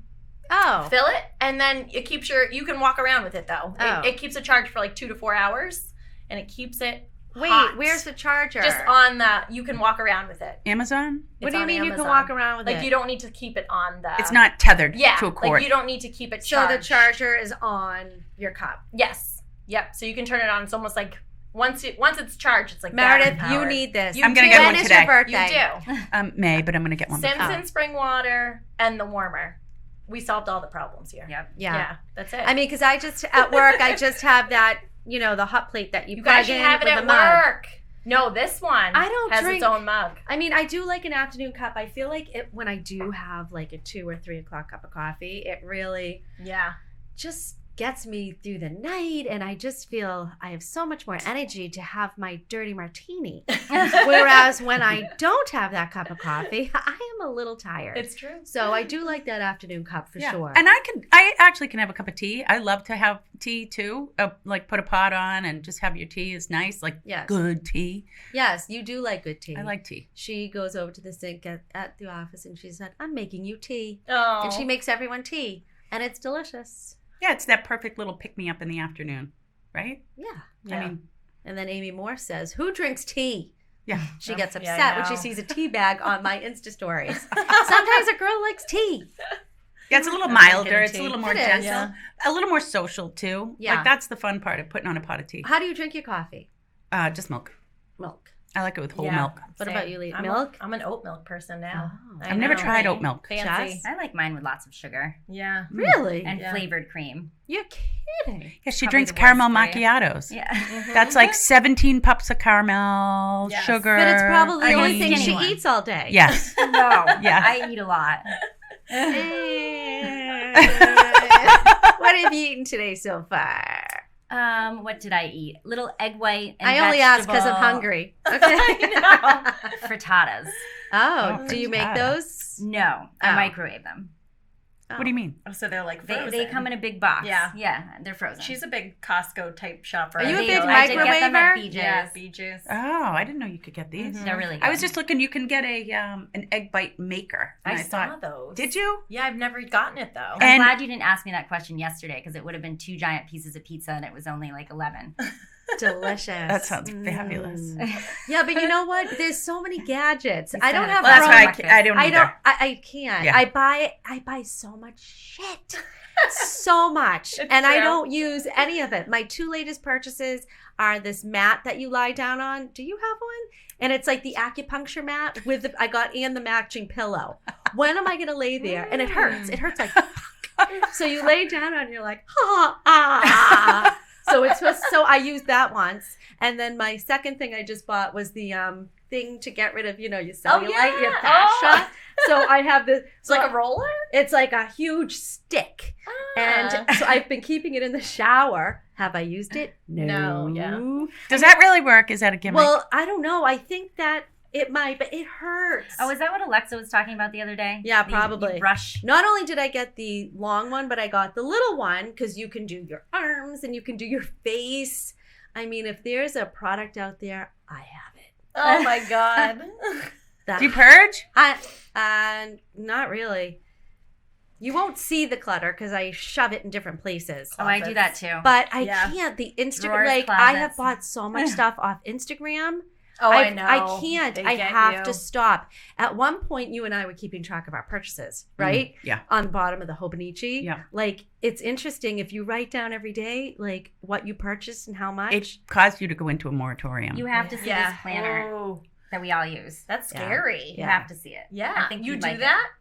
Oh. fill it, and then it keeps you can walk around with it though. Oh. It keeps a charge for 2 to 4 hours, and it keeps it Wait, hot. where's the charger? Just on the, you can walk around with it. Amazon? What It's do you on mean you can Amazon. walk around with it? Like you don't need to keep it on the. It's not tethered Yeah, to a cord. like you don't need to keep it So charged. the charger is on your cup. Yes. Yep. So you can turn it on. It's almost like once it's charged, it's like Meredith, battery you powered. need this. You I'm gonna do. get When one is today. your birthday? You do. May, but I'm going to get one. Simpson spring water and the warmer. We solved all the problems here. Yep. Yeah. That's it. I mean, because I just, at work, I just have that, the hot plate that you you plug guys should in have it with at the mug. work. No, this one I don't has drink- its own mug. I mean, I do like an afternoon cup. I feel like when I do have like a 2 or 3 o'clock cup of coffee, it really Yeah. just gets me through the night, and I just feel I have so much more energy to have my dirty martini. Whereas when I don't have that cup of coffee, I am a little tired. It's true. So I do like that afternoon cup for sure. And I actually can have a cup of tea. I love to have tea too. Like put a pot on and just have your tea is nice. Like Yes. good tea. Yes, you do like good tea. I like tea. She goes over to the sink at the office and she said, "I'm making you tea." Oh. And she makes everyone tea, and it's delicious. Yeah, it's that perfect little pick me up in the afternoon, right? Yeah. Yeah. I mean, And then Amy Moore says, "Who drinks tea?" yeah. She gets Yeah, I upset when she know. sees a tea bag on my Insta stories. Sometimes a girl likes tea. Yeah, it's a little I'm milder. drinking It's tea. a little more It is. gentle. Yeah. A little more social too. Yeah. Like that's the fun part of putting on a pot of tea. How do you drink your coffee? Just milk. Milk. I like it with whole Yeah. milk. What Same. about you, Lee? I'm Milk? I'm an oat milk person now. Oh. I I've never know. tried oat milk. Fancy. Just- I like mine with lots of sugar Yeah. Really? and Yeah. flavored cream. You're kidding. Yeah, she Probably drinks the worst caramel for you. macchiatos. Yeah. That's like 17 pups of caramel, Yes. sugar. But it's probably the only I'm thing a she skinny one. eats all day. Yes. No. Yeah. I eat a lot. What have you eaten today so far? What did I eat? Little egg white and I only ask because I'm vegetable hungry. Okay. frittatas. Oh, do you make frittata. those? No, Oh. I microwave them. What do you mean? Oh, so they're like They frozen. come in a big box. Yeah. Yeah, they're frozen. She's a big Costco type shopper. Are you a They- big I did get them at microwaver? BJ's. Yeah, BJ's. Oh, I didn't know you could get these. They're really good. I was just looking. You can get a an egg bite maker. And I thought, saw those. did you? Yeah, I've never gotten it though. I'm And- glad you didn't ask me that question yesterday because it would have been 2 giant pieces of pizza and it was only like 11. Delicious. That sounds fabulous. Yeah, but you know what? There's so many gadgets. I don't said it. have Well, that's why breakfast. I don't I either. don't. I can't. Yeah. I buy so much shit, so much, It's and I true. don't use any of it. My 2 latest purchases are this mat that you lie down on. Do you have one? And it's like the acupuncture mat with the, I got and the matching pillow. When am I gonna lay there? And it hurts. It hurts like. So you lay down and you're like, So it's supposed. So I used that once, and then my second thing I just bought was the thing to get rid of your cellulite, your fascia. So I have this. It's like a roller? It's like a huge stick, and so I've been keeping it in the shower. Have I used it? No, yeah. Does that really work? Is that a gimmick? Well, I don't know. I think that it might, but it hurts. Oh, is that what Alexa was talking about the other day? Yeah, You probably. brush. Not only did I get the long one, but I got the little one because you can do your arms and you can do your face. I mean, if there's a product out there, I have it. Oh my god. That, Do you purge? not really. You won't see the clutter because I shove it in different places. Oh, I do that too. But I Yeah. can't. The Instagram, Drawers, like I have closets. bought so much stuff off Instagram. Oh, I know. I can't. They I get have you. to stop. At one point, you and I were keeping track of our purchases, right? Yeah. On the bottom of the Hobonichi. Yeah. Like, it's interesting if you write down every day, like, what you purchased and how much. It caused you to go into a moratorium. You have to see Yeah. this planner Oh, that we all use. that's Yeah. scary. You Yeah. have to see it. Yeah. I think you you'd do like it. that?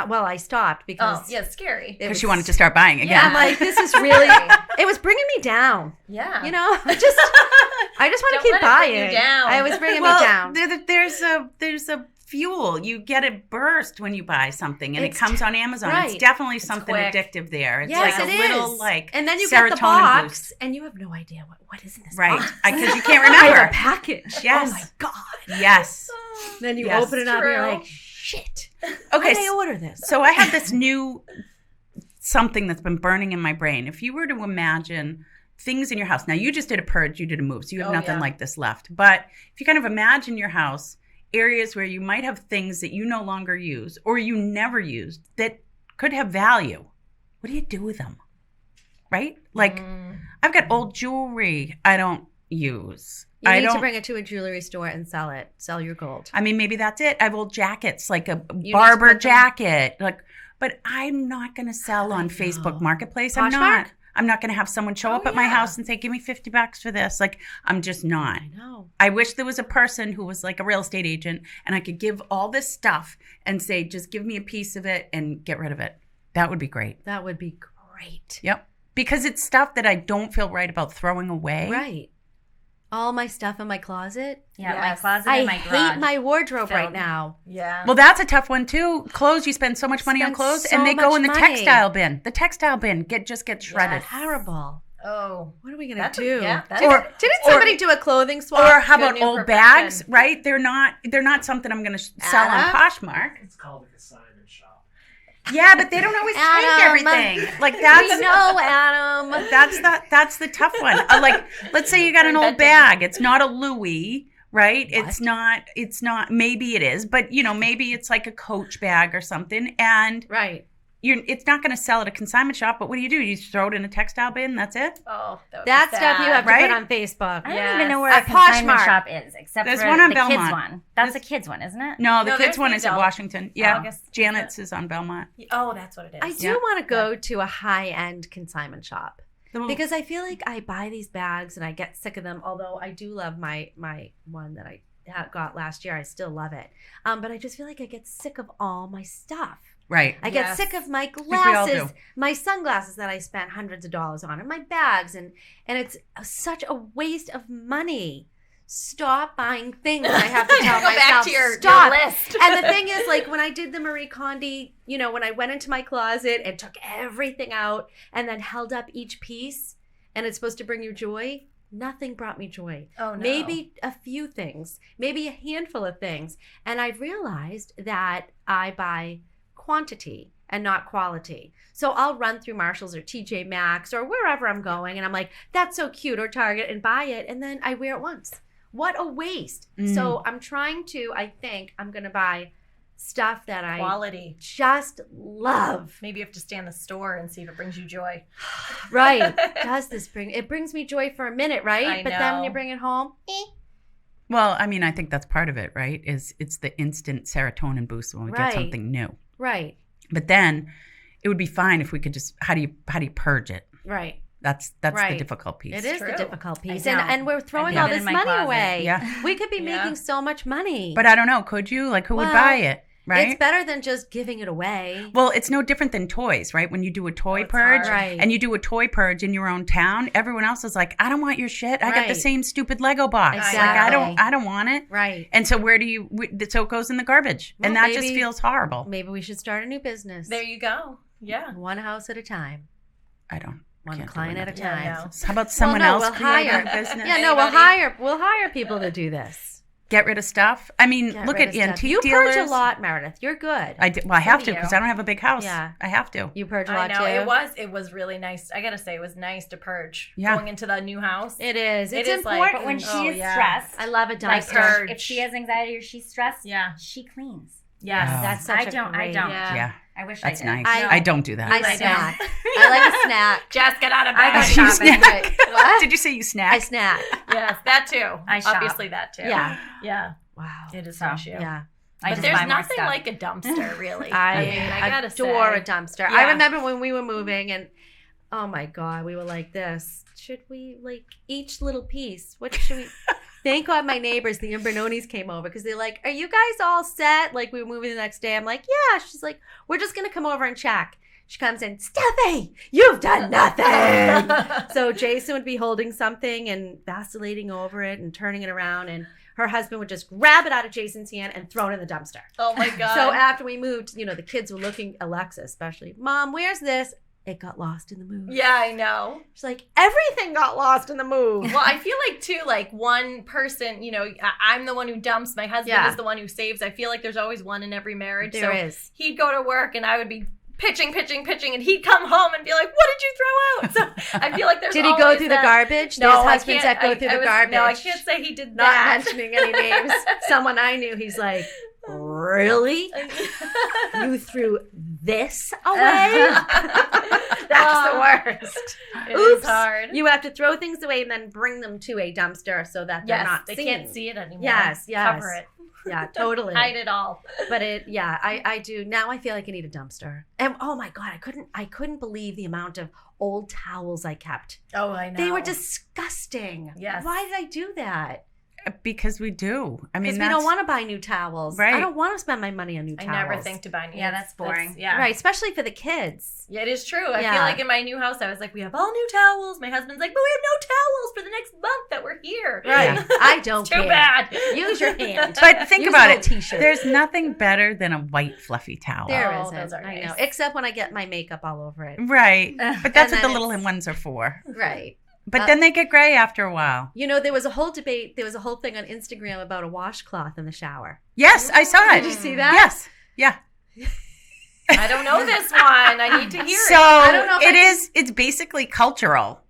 Well, I stopped Oh, because yeah, scary. it Because was- she wanted to start buying again. I'm like, this is really, it was bringing me down. Yeah. You know, I just want to Don't keep let it bring buying. you down. I was bringing Well, me down. there's a fuel. You get a burst when you buy something, and It's it comes on Amazon. right. It's definitely something quick. addictive there. It's Yes, like it a little is. like and then you get the serotonin box, boost. and you have no idea what is in this Right, box. because you can't I have a remember. package. Yes. Oh my god. Yes. Then you Yes. open it up, and you're True. like, shit. Okay. Why did I order this? So I have this new something that's been burning in my brain. If you were to imagine things in your house, now you just did a purge, you did a move, so you have Oh, nothing yeah. like this left. But if you kind of imagine your house, areas where you might have things that you no longer use or you never used that could have value, what do you do with them? Right? Like I've got old jewelry I don't use. You I need to don't. bring it to a jewelry store and sell it. Sell your gold. I mean, maybe that's it. I have old jackets, like a need to barber put them- jacket, like. But I'm not going to sell on Facebook Marketplace. I'm not. Poshmark? I'm not going to have someone show up at my house and say, "Give me $50 for this." Like, I'm just not. I know. I wish there was a person who was like a real estate agent, and I could give all this stuff and say, "Just give me a piece of it and get rid of it." That would be great. That would be great. Yep. Because it's stuff that I don't feel right about throwing away. Right. All my stuff in my closet. Yeah, my Yes. closet I and my garage. hate my wardrobe right filled. now. Yeah. Well, that's a tough one too. Clothes, you spend so much money on Spend clothes, so and they go much in the money. textile bin. The textile bin just gets shredded. Terrible. Oh. What are we gonna That's do? that's Or- Didn't somebody do a clothing swap? Or how Good about new old profession. bags? Right? They're not something I'm going to sell on Adam? Poshmark. It's called a consignment shop. Yeah, but they don't always take Adam. everything. Like We that's know, Adam. that's the tough one. Like, let's say you got an old Inventing. bag. It's not a Louis, right? What? It's not. Maybe it is, but maybe it's like a Coach bag or something, and Right. it's not going to sell at a consignment shop. But what do? You throw it in a textile bin. That's it. Oh, that would That be stuff you sad. have to Right? put on Facebook. I don't Yes. even know where At a consignment Poshmark. shop is, except There's for one on the Belmont. kids one. That's a kids one, isn't it? No, the No, kids there's one the is at adult. Washington. Yeah, August. Janet's is on Belmont. Oh, that's what it is. I do Yeah. want to go to a high-end consignment shop The- because I feel like I buy these bags and I get sick of them. Although I do love my one that I got last year, I still love it. But I just feel like I get sick of all my stuff. right. I get Yes. sick of my we all do. glasses, my sunglasses that I spent hundreds of dollars on, and my bags, and it's such a waste of money. Stop buying things. I have to tell Go myself, back to your stop. list. And the thing is, like when I did the Marie Kondo, when I went into my closet and took everything out and then held up each piece, and it's supposed to bring you joy. Nothing brought me joy. Oh, no. Maybe a few things, maybe a handful of things. And I've realized that I buy quantity and not quality. So I'll run through Marshalls or TJ Maxx or wherever I'm going, and I'm like, that's so cute, or Target, and buy it, and then I wear it once. What a waste. So I'm trying to, I think I'm going to buy stuff that I Quality. just love. Maybe you have to stay in the store and see if it brings you joy. Right. It brings me joy for a minute, right? I But then when you know. bring it home, Well, I mean, I think that's part of it, right? It's the instant serotonin boost when we Right. get something new. right, But then it would be fine if we could just how do you purge it? right. That's the Right. difficult piece. It is True. the difficult piece. I know. And we're throwing have all it in this my money closet. away. Yeah. We could be Yeah. making so much money. But I don't know, could you? Like who would Well, buy it? Right? It's better than just giving it away. Well, it's no different than toys, right? When you do a toy it's purge hard. Right. and you do a toy purge in your own town, everyone else is like, I don't want your shit. I got the Right. same stupid Lego box. Exactly. Like I don't want it. Right. And so so it goes in the garbage. Well, and that just maybe- feels horrible. Maybe we should start a new business. There you go. Yeah. One house at a time. I don't. One can't do client at a another. Yeah, time. I know. How about someone Well, no, else we'll creating hire. a business? Yeah, no, we'll hire people to do this. Get rid of stuff. I mean, Get look rid at of stuff. antique You dealers. purge a lot, Meredith. You're good. I have So to do because you. I don't have a big house. Yeah. I have to. You purge a I lot know. too. It was really nice. I got to say, it was nice to purge. Yeah. Going into the new house. It is. It It's is like- important. But when she Oh, is yeah. stressed, I love a like dumpster. purge. if she has anxiety or she's stressed, Yeah. she cleans. Yes. Oh. That's such I a don't. great. Yeah. Yeah. I wish That's I did. nice. I- I don't do that. I Like snack. I like a snack. Just get out of I bed. go You shopping. snack? What? Did you say you snack? I snack. Yes, that too. I shop. Obviously, that too. Yeah. Yeah. Wow. It is So, an issue. Yeah. I But just there's buy more nothing stuff. like a dumpster, really. I mean, I gotta adore say. a dumpster. Yeah. I remember when we were moving and oh my God, we were like this. Should we like each little piece? What should we? Thank God my neighbors, the Imbernonis, came over because they're like, are you guys all set? Like we were moving the next day. I'm like, yeah. She's like, we're just going to come over and check. She comes in, Steffi, you've done nothing. So Jason would be holding something and vacillating over it and turning it around, and her husband would just grab it out of Jason's hand and throw it in the dumpster. Oh my God. So after we moved, the kids were looking, Alexa especially, Mom, where's this? It got lost in the move. yeah, I know. She's like, everything got lost in the move. Well, I feel like too, like one person, I'm the one who dumps. My husband Yeah. is the one who saves. I feel like there's always one in every marriage. There so is. he'd go to work and I would be pitching, and he'd come home and be like, "What did you throw out?" So I feel like there's. Did he go always through that. the garbage? No, There's I husbands can't. that go I- through I the was- garbage. No, I can't say he did Not that. mentioning any names. Someone I knew, he's like, really? You threw this away? That's That's the worst. It Oops. is hard. You have to throw things away and then bring them to a dumpster so that they're not they seen. can't see it anymore. Yes. Cover it. Yeah, totally. Hide it all. But I do now. I feel like I need a dumpster. And oh my god, I couldn't believe the amount of old towels I kept. Oh, I know. They were disgusting. Yes. Why did I do that? Because we do. I mean, Because we don't want to buy new towels. Right. I don't want to spend my money on new I towels. never think to buy new. Yeah, that's boring. Yeah. Right, especially for the kids. Yeah, it is true. I Yeah. feel like in my new house, I was like, we have all new towels. My husband's like, but we have no towels for the next month that we're here. Right. Yeah. I don't It's too care. bad. Use your hand. But think Use about an it. old T-shirt. There's nothing better than a white fluffy towel. There Oh, isn't. those are I know. nice. Except when I get my makeup all over it. Right. But that's And what the then little it's- ones are for. Right. But then they get gray after a while. You know, there was a whole debate. There was a whole thing on Instagram about a washcloth in the shower. Yes, I saw it. Did you see that? Yes. Yeah. I don't know this one. I need to hear So it. don't know if it's basically cultural.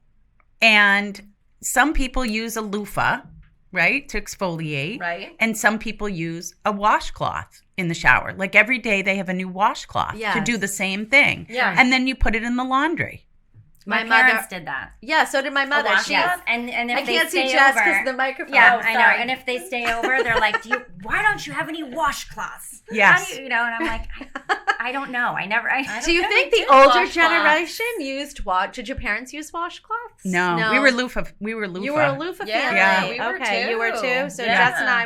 And some people use a loofah, right, to exfoliate. Right? And some people use a washcloth in the shower. Like every day they have a new washcloth to Yes. do the same thing. Yeah. And then you put it in the laundry. My My mother- parents did that. Yeah, so did my mother. wash She, cloth? Yes, and if I they can't see stay Jess over, because the microphone. yeah, Oh, I know. sorry. And if they stay over, they're like, why don't you have any washcloths? Yes. How do you know? And I'm like, I don't know. I never. Do you think think we the did older washcloths. generation used Did your parents use washcloths? No, we were loofah. We were loofah. You were a loofah Yeah, family. Yeah. we were Okay, too. you were too. So Yeah. Jess and I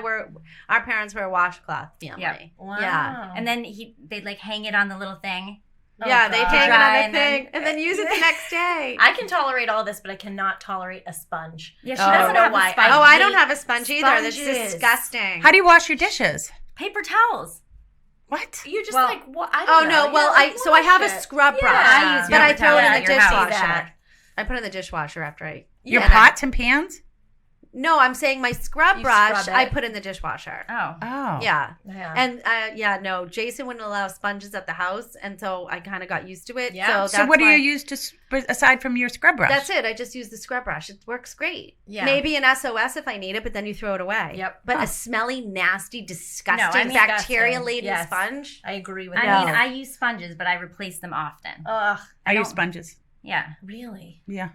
our parents were a washcloth family. Yeah. Wow. Yeah. And then they'd like hang it on the little thing. Oh, Yeah, they'd God. hang it Dry on the and then- thing and then use it the next day. I can tolerate all this, but I cannot tolerate a sponge. Yeah, she Oh. doesn't I don't know have why. a sponge. Oh, I don't have a sponge either. That's Sponges. disgusting. How do you wash your dishes? Paper towels. What? You just Well- like what? I Oh don't know. no! Well, You I have a wash it. scrub brush, Yeah. I use but I paper throw it towels in at the your house. dishwasher. I put it in the dishwasher after I. Your Yeah, and I- pots and pans? No, I'm saying my scrub You brush. scrub I it. put in the dishwasher. Oh. Oh. Yeah, Yeah. and no, Jason wouldn't allow sponges at the house, and so I kind of got used to it. Yeah. So, So that's what do why- you use aside from your scrub brush? That's it. I just use the scrub brush. It works great. Yeah. Maybe an SOS if I need it, but then you throw it away. Yep. But Huh. a smelly, nasty, disgusting, I mean, bacteria-laden Yes. sponge. I agree with I that. mean, I use sponges, but I replace them often. Ugh. I use don't- sponges. Yeah. Really? Yeah.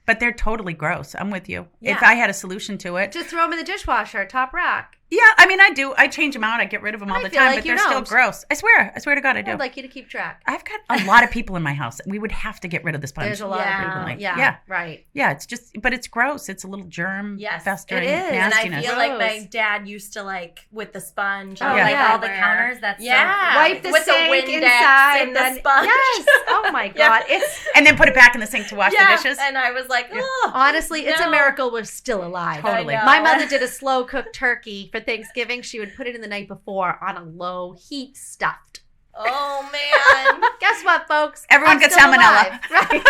But they're totally gross. I'm with you. Yeah. If I had a solution to it. Just throw them in the dishwasher, top rack. Yeah, I mean, I do. I change them out. I get rid of them all I the feel time, like but you they're still don't. gross. I swear to God, I do. I'd like you to keep track. I've got a lot of people in my house. We would have to get rid of the sponge. There's a lot Yeah. of people. frequently. Yeah, Yeah. right. Yeah, it's just, but it's gross. It's a little germ Yes, festering it is. And And I nastiness. feel like my Gross. dad used to like with the sponge. Oh, and, Like like, yeah. all the counters. That's Yeah. Wipe the with sink the Windex inside and the then- sponge. Yes. Oh my Yeah. God. It's And then put it back in the sink to wash yeah. the dishes. And I was like, oh, honestly, it's a No. miracle we're still alive. Totally. I know. My mother did a slow cooked turkey for Thanksgiving. She would put it in the night before on a low heat stuffed. Oh man. Guess what, folks? Everyone I'm gets still salmonella. alive. Right.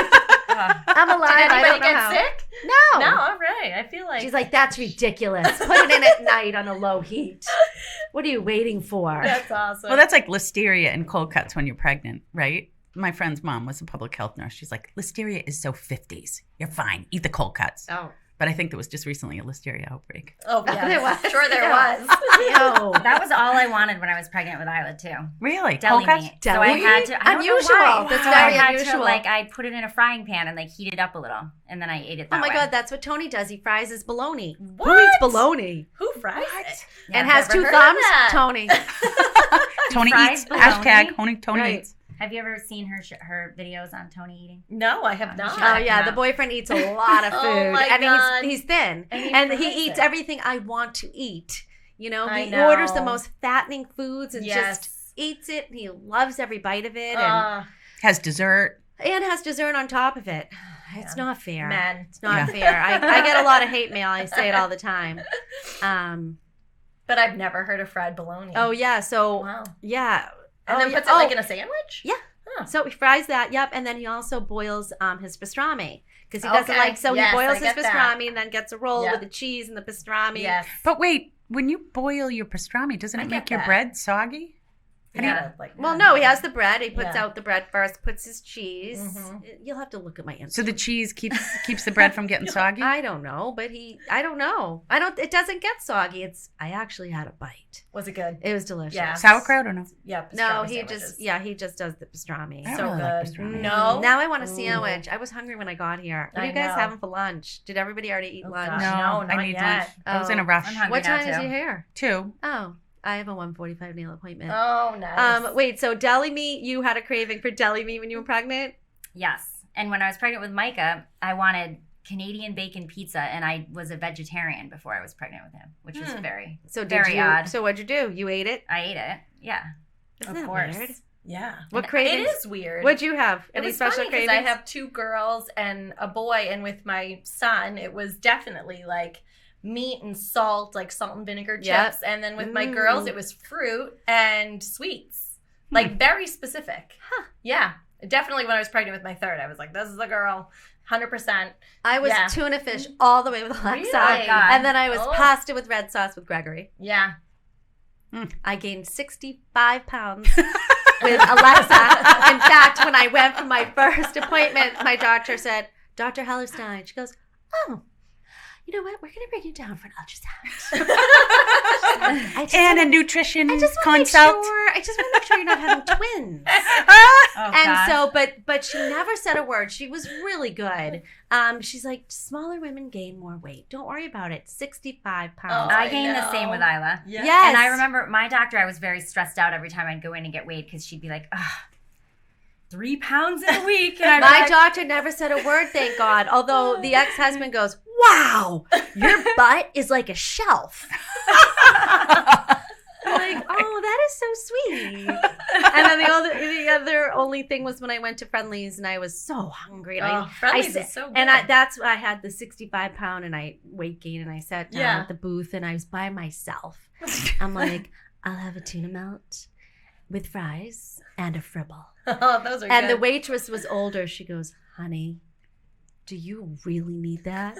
I'm alive. Did I anybody don't know get how. sick? No. No, all right. I feel like She's like, that's ridiculous. Put it in at night on a low heat. What are you waiting for? that's awesome. Well, that's like listeria and cold cuts when you're pregnant, right? My friend's mom was a public health nurse. She's like, listeria is so 50s. You're fine. Eat the cold cuts. Oh. But I think there was just recently a listeria outbreak. oh yeah, There was. sure there Yeah. was. Ew. That was all I wanted when I was pregnant with Isla too. Really? Deli cold cuts? meat. Deli so I had meat? to. I don't Unusual. Know why. That's So very I had unusual. To, like I put it in a frying pan and like heat it up a little, and then I ate it. That Oh my way. God, that's what Tony does. He fries his bologna. What? Who eats bologna? Who fries it? Yeah, And has never two heard of thumbs? that. Tony. Tony Fries eats. bologna? Hashtag Tony Right. eats. Have you ever seen her videos on Tony eating? No, I have not. should Oh check yeah, him the out. boyfriend eats a lot of food, Oh, my and God. he's thin, And he and fries he eats it. everything I want to eat. You know, I he know. orders the most fattening foods and Yes. just eats it. And he loves every bite of it, and Has dessert. has dessert on top of it. It's Yeah. not fair. Men. It's not Yeah. fair. I get a lot of hate mail. I say it all the time. But I've never heard of fried bologna. Oh yeah, so wow. yeah, And Oh, then yeah. puts it like in a sandwich? Yeah. Huh. So he fries that, yep, and then he also boils his pastrami because he doesn't Okay. like. So Yes, he boils I his get that. pastrami and then gets a roll Yep. with the cheese and the pastrami. Yes. But wait, when you boil your pastrami, doesn't I it get make your that. bread soggy? Yeah, like Well, no, he has the bread. He puts Yeah. out the bread first, puts his cheese. Mhm. You'll have to look at my Instagram. So the cheese keeps the bread from getting soggy? I don't know, but I don't know. It doesn't get soggy. I actually had a bite. Was it good? It was delicious. Yeah. Sauerkraut or no? Yeah. No, pastrami he sandwiches. he just does the pastrami. I So really like good. pastrami. No. Now I want a Ooh. sandwich. I was hungry when I got here. What are I you guys know. having for lunch? Did everybody already eat Oh, lunch? gosh. No, not I need yet. lunch. I was in a Oh. rush. I'm hungry What now, time is too. your hair? 2. Oh, I have a 1:45 nail appointment. Oh, nice. Wait, so deli meat, you had a craving for deli meat when you were pregnant? Yes. And when I was pregnant with Micah, I wanted Canadian bacon pizza, and I was a vegetarian before I was pregnant with him, which was very, So did very you? odd. So what'd you do? You ate it? I ate it. Yeah. Isn't Of that course. weird? Yeah. What It cravings? is weird. What'd you have? It Any was special funny because cravings? I have 2 girls and a boy, and with my son, it was definitely like meat and salt, like salt and vinegar chips. Yep. And then with my girls, it was fruit and sweets, like very specific. Huh. Yeah, definitely. When I was pregnant with my third, I was like, "This is the girl, 100%." I was Yeah. tuna fish all the way with Alexa. Really? Oh, God. And then I was Oh. pasta with red sauce with Gregory. Yeah. I gained 65 pounds with Alexa. In fact, when I went for my first appointment, my doctor said, Dr. Hellerstein, she goes, oh, you know what? We're going to bring you down for an ultrasound. And a nutrition I just want to consult. make sure you're not having twins. Oh, And God. so, but she never said a word. She was really good. She's like, smaller women gain more weight. Don't worry about it. 65 pounds. Oh, I gained the same know. with Isla. Yeah. Yes. And I remember my doctor, I was very stressed out every time I'd go in and get weighed because she'd be like, 3 pounds in a week. And I'd be My like, doctor never said a word, thank God. Although the ex-husband goes, wow, your butt is like a shelf. I'm like, oh, that is so sweet. And then the other only thing was when I went to Friendly's and I was so hungry. And Oh, Friendly's I is so good. and that's I had the 65 pound and I weight gain and I sat down Yeah. at the booth and I was by myself. I'm like, I'll have a tuna melt with fries and a fribble. Oh, those are And good. the waitress was older. She goes, honey, do you really need that?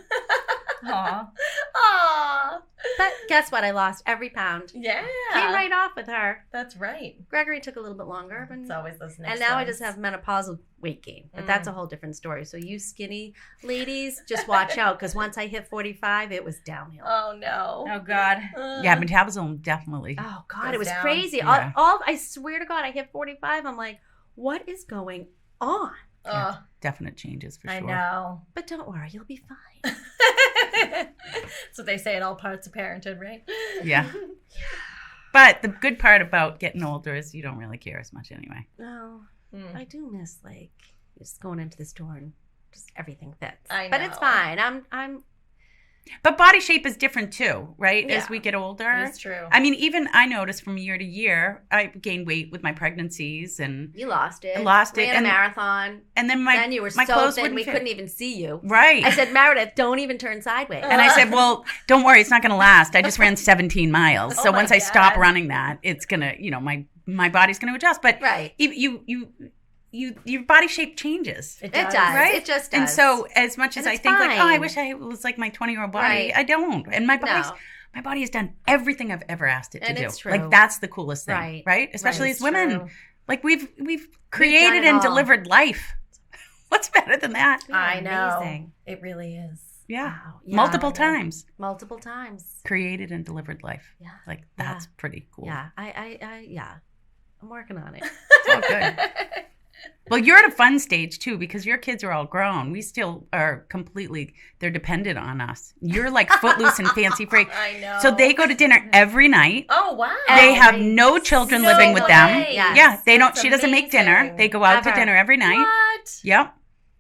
aw. Aw. But guess what? I lost every pound. Yeah. Came right off with her. That's right. Gregory took a little bit longer. But, It's always those next and now I ones. just have menopausal weight gain. But that's a whole different story. So you skinny ladies, just watch out. Because once I hit 45, it was downhill. Oh, no. Oh, God. Yeah, metabolism definitely. Oh, God. Goes It was down. crazy. Yeah. I swear to God, I hit 45. I'm like, what is going on? Oh, Definite changes for sure. I know. But don't worry. You'll be fine. That's what they say in all parts of parenthood, right? Yeah. But the good part about getting older is you don't really care as much anyway. No. Mm. I do miss just going into the store and just everything fits. I But it's know. fine. I'm But body shape is different too, right? Yeah. As we get older. It's true. I mean, even I notice from year to year, I gained weight with my pregnancies and you lost it. I lost it, Ran and- a marathon. then Then you were my so clothes thin wouldn't we fit. couldn't even see you. Right. I said, Meredith, don't even turn sideways. And I said, well, don't worry, it's not going to last. I just ran 17 miles. Oh So my once I stop God. running that, it's going to, my body's going to adjust. But Right. your body shape changes. It does. Right? It just does. And so as much as And I it's think like, oh, I fine. wish I was like my 20-year-old body, Right. I don't. And my No. body has done everything I've ever asked it to And do. it's true. Like that's the coolest thing, Right. right? Especially Right. as women. True. Like we've created it and all. delivered life. What's better than that? You're I know. amazing. It really is. Yeah. Wow. Yeah. Multiple I know. times. Multiple times. Created and delivered life. Yeah. Like that's pretty cool. Yeah. Yeah. I'm working on it. Oh, good. Well, you're at a fun stage too because your kids are all grown. We still are they're dependent on us. You're like footloose and fancy free. I know. So they go to dinner every night. Oh, wow. They have Every no children No living with them. way. Yes. Yeah, they don't. That's She doesn't make dinner. amazing. They go out to Ever. dinner every night. What? Yep.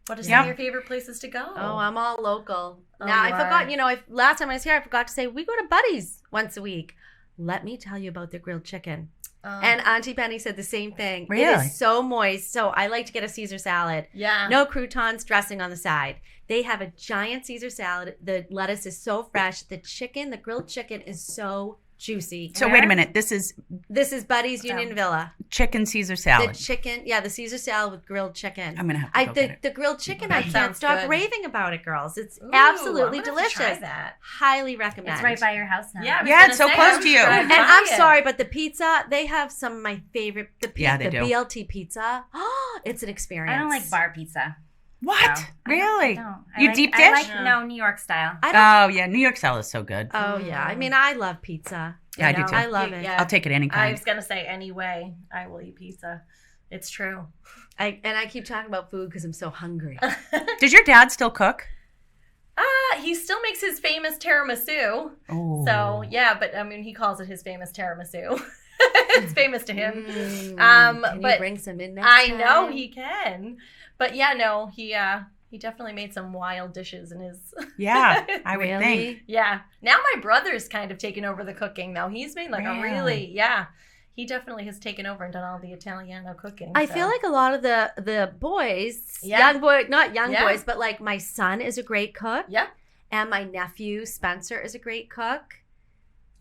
What are some Yeah. of your favorite places to go? Oh, I'm all local. Oh, Now, I you forgot, are. last time I was here, I forgot to say, we go to Buddy's once a week. Let me tell you about their grilled chicken. Oh, And Auntie Penny said the same thing. It Really? is so moist. So I like to get a Caesar salad. yeah. No croutons, dressing on the side. They have a giant Caesar salad. The lettuce is so fresh. The grilled chicken is so juicy. So wait a minute. This is This is Buddy's Union Villa. chicken Caesar The salad. chicken, the Caesar salad with grilled chicken. I'm gonna have to go get it. The grilled chicken, That I can't sounds stop good. raving about it, girls. It's Ooh, absolutely I'm gonna have to try delicious. that. Highly recommend. It's right by your house now. Yeah, I was Yeah, gonna it's so say, close I'm to you. trying And to I'm buy it. sorry, but the pizza, they have some of my favorite. Yeah, they the do. BLT pizza. It's an experience. I don't like bar pizza. What? No, Really? I don't. You deep dish? I like, no, New York style. I don't. Oh yeah, New York style is so good. Oh yeah. I mean, I love pizza. Yeah, I You do know, too. I love it. Yeah. I'll take it any I kind. was gonna say anyway, I will eat pizza. It's true. I keep talking about food because I'm so hungry. Does your dad still cook? He still makes his famous tiramisu. Oh. So yeah, but I mean, he calls it his famous tiramisu. It's famous to him. Can you but bring some in next I time? know he can. But yeah, no, he definitely made some wild dishes in his. Yeah, I would Really? think. Yeah. Now my brother's kind of taken over the cooking. Though he's made like a really He definitely has taken over and done all the Italiano cooking. I so. feel like a lot of the boys, Yeah. not young Yeah. boys, but like my son is a great cook. Yeah, And my nephew Spencer is a great cook.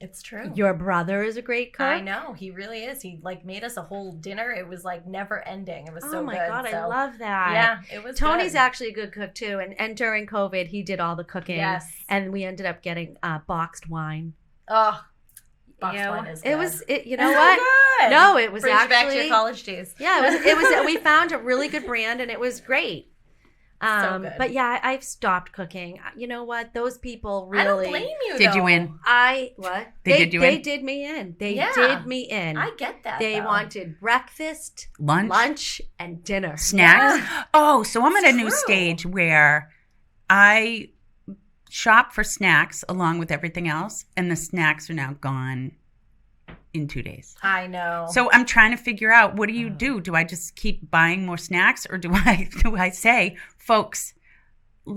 it's true. Your brother is a great cook. I know, he really is. He like made us a whole dinner. It was like never ending. It was so Oh my good. god, I So, love that. Yeah, it was. Tony's good. actually a good cook too, and during COVID he did all the cooking. Yes. And we ended up getting boxed wine. Oh, boxed Ew. wine is It good. was you know So what? good. No, it was Brings you back to actually your college days. Yeah, it was we found a really good brand and it was great. So good. But yeah, I've stopped cooking. You know what? Those people really I don't blame you. Did you though. win? What? They did you They in? did me in. They Yeah. did me in. I get that. They though. wanted breakfast, Lunch? and dinner. Snacks? Oh, so I'm at a It's new true. stage where I shop for snacks along with everything else, and the snacks are now gone in 2 days. I know. So I'm trying to figure out, what do you do? Do I just keep buying more snacks, or do I say, folks,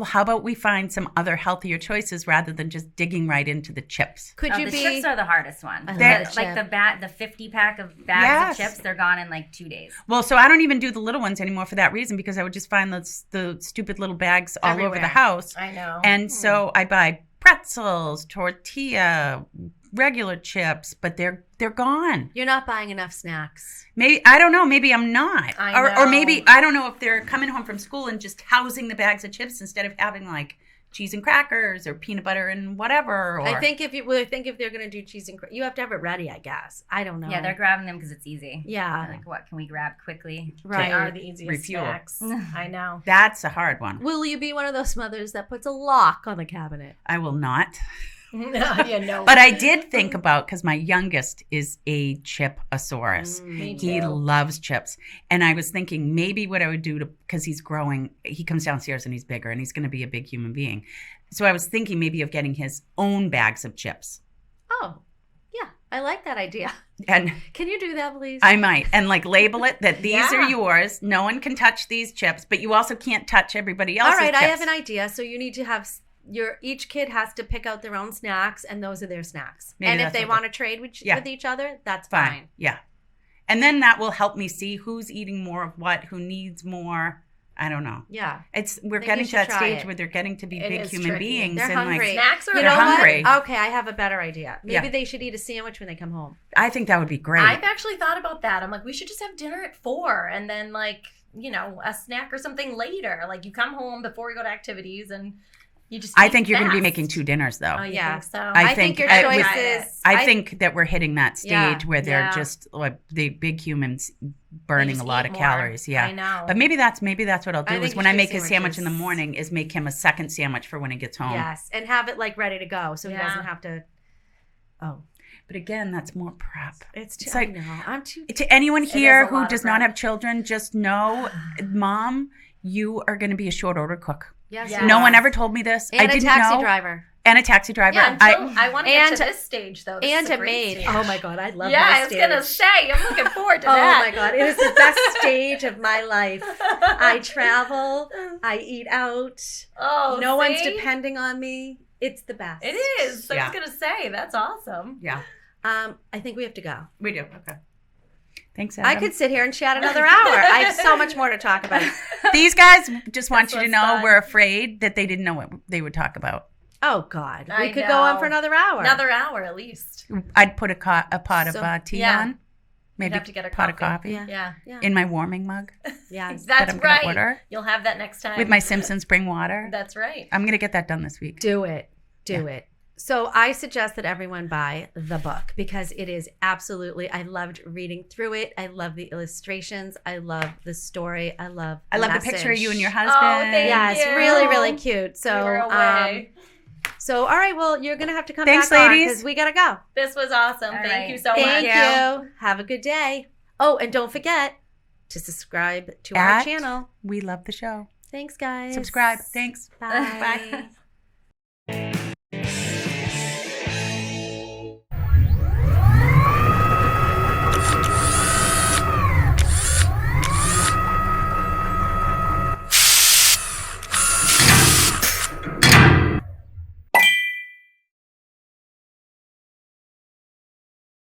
how about we find some other healthier choices rather than just digging right into the chips? Could Oh, you the be? chips are the hardest one. I love They're- a Like chip. the 50 pack of bags Yes. of chips, they're gone in like 2 days. Well, so I don't even do the little ones anymore for that reason, because I would just find the stupid little bags all over Everywhere. the house. I know. And so I buy pretzels, tortilla, regular chips, but they're gone. You're not buying enough snacks. Maybe, I don't know, maybe I'm not. I Or know. maybe, I don't know if they're coming home from school and just housing the bags of chips instead of having like cheese and crackers or peanut butter and whatever. Or, I think if they're gonna do cheese and you have to have it ready. I guess. I don't know. Yeah, they're grabbing them because it's easy. Yeah. They're like, what can we grab quickly? Right. They are the easiest Refuel. snacks. I know. That's a hard one. Will you be one of those mothers that puts a lock on the cabinet? I will not. Yeah, no. But I did think about, because my youngest is a chip-asaurus. Me He too. loves chips. And I was thinking maybe what I would do because he's growing, he comes downstairs and he's bigger and he's going to be a big human being. So I was thinking maybe of getting his own bags of chips. Oh, yeah. I like that idea. And Can you do that, please? I might. And like label it that these Yeah. are yours. No one can touch these chips, but you also can't touch everybody else's All right. chips. I have an idea. So you need to have each kid has to pick out their own snacks, and those are their snacks. Maybe and if that's they what want to trade with Yeah. each other, that's Fine. fine. Yeah. And then that will help me see who's eating more of what, who needs more. I don't know. Yeah. We're Think getting you to that should try stage it. where they're getting to be It big is human tricky. beings. They're and hungry. Snacks are You They're know hungry. what? Okay, I have a better idea. Maybe Yeah. they should eat a sandwich when they come home. I think that would be great. I've actually thought about that. I'm like, we should just have dinner at 4 and then like, a snack or something later. Like you come home before we go to activities and you just I eat think you're going to be fast. making 2 dinners, though. Oh, you Yeah. think so? I I think your I- choices. I think that we're hitting that stage Yeah, where they're yeah. just like the big humans They burning just a lot eat of more. calories. Yeah. I know. But maybe that's what I'll I do think is you when I should make do his sandwich in the sandwiches. morning is make him a second sandwich for when he gets home. Yes, and have it like ready to go, so he Yeah. doesn't have to. Oh, But again, that's more prep. it's too. It's like- I know. I'm too. To anyone It here is a who lot does of not prep. have children, just know, Mom, you are going to be a short order cook. Yes. Yeah. No one ever told me this. And I a didn't taxi know. driver And a taxi driver. yeah, until I want to get and- to this stage though. This and is a great maid. stage. Oh my god, I love. yeah, my I was gonna stage. say, I'm looking forward to Oh that. my god, it is the best stage of my life. I travel. I eat out. Oh, no one's see? depending on me. It's the best. It is. I Yeah. was gonna say that's awesome. Yeah, I think we have to go. we do. Okay. Thanks, Adam. I could sit here and chat another hour. I have so much more to talk about. These guys just want That's you to what's know fun. we're afraid that they didn't know what they would talk about. Oh God, we I could go on know. for another hour. Another hour at least. I'd put a pot of tea Yeah. on. Maybe have to get a pot coffee. of coffee Yeah. Yeah. in my warming mug Yes. that That's I'm going right. to order You'll have that next time. with my Simpson spring water. That's right. I'm going to get that done this week. Do it. Do it. So I suggest that everyone buy the book because it is absolutely, I loved reading through it. I love the illustrations. I love the story. I love I love the message. picture of you and your husband. thank Yes, you. really, really cute. So, You're away. so all right, well, you're going to have to come Thanks, back ladies. because we got to go. This was awesome. All Thank right. you so Thank much. you. Have a good day. Oh, and don't forget to subscribe to our At channel. We love the show. Thanks, guys. Subscribe. Thanks. Bye. Bye.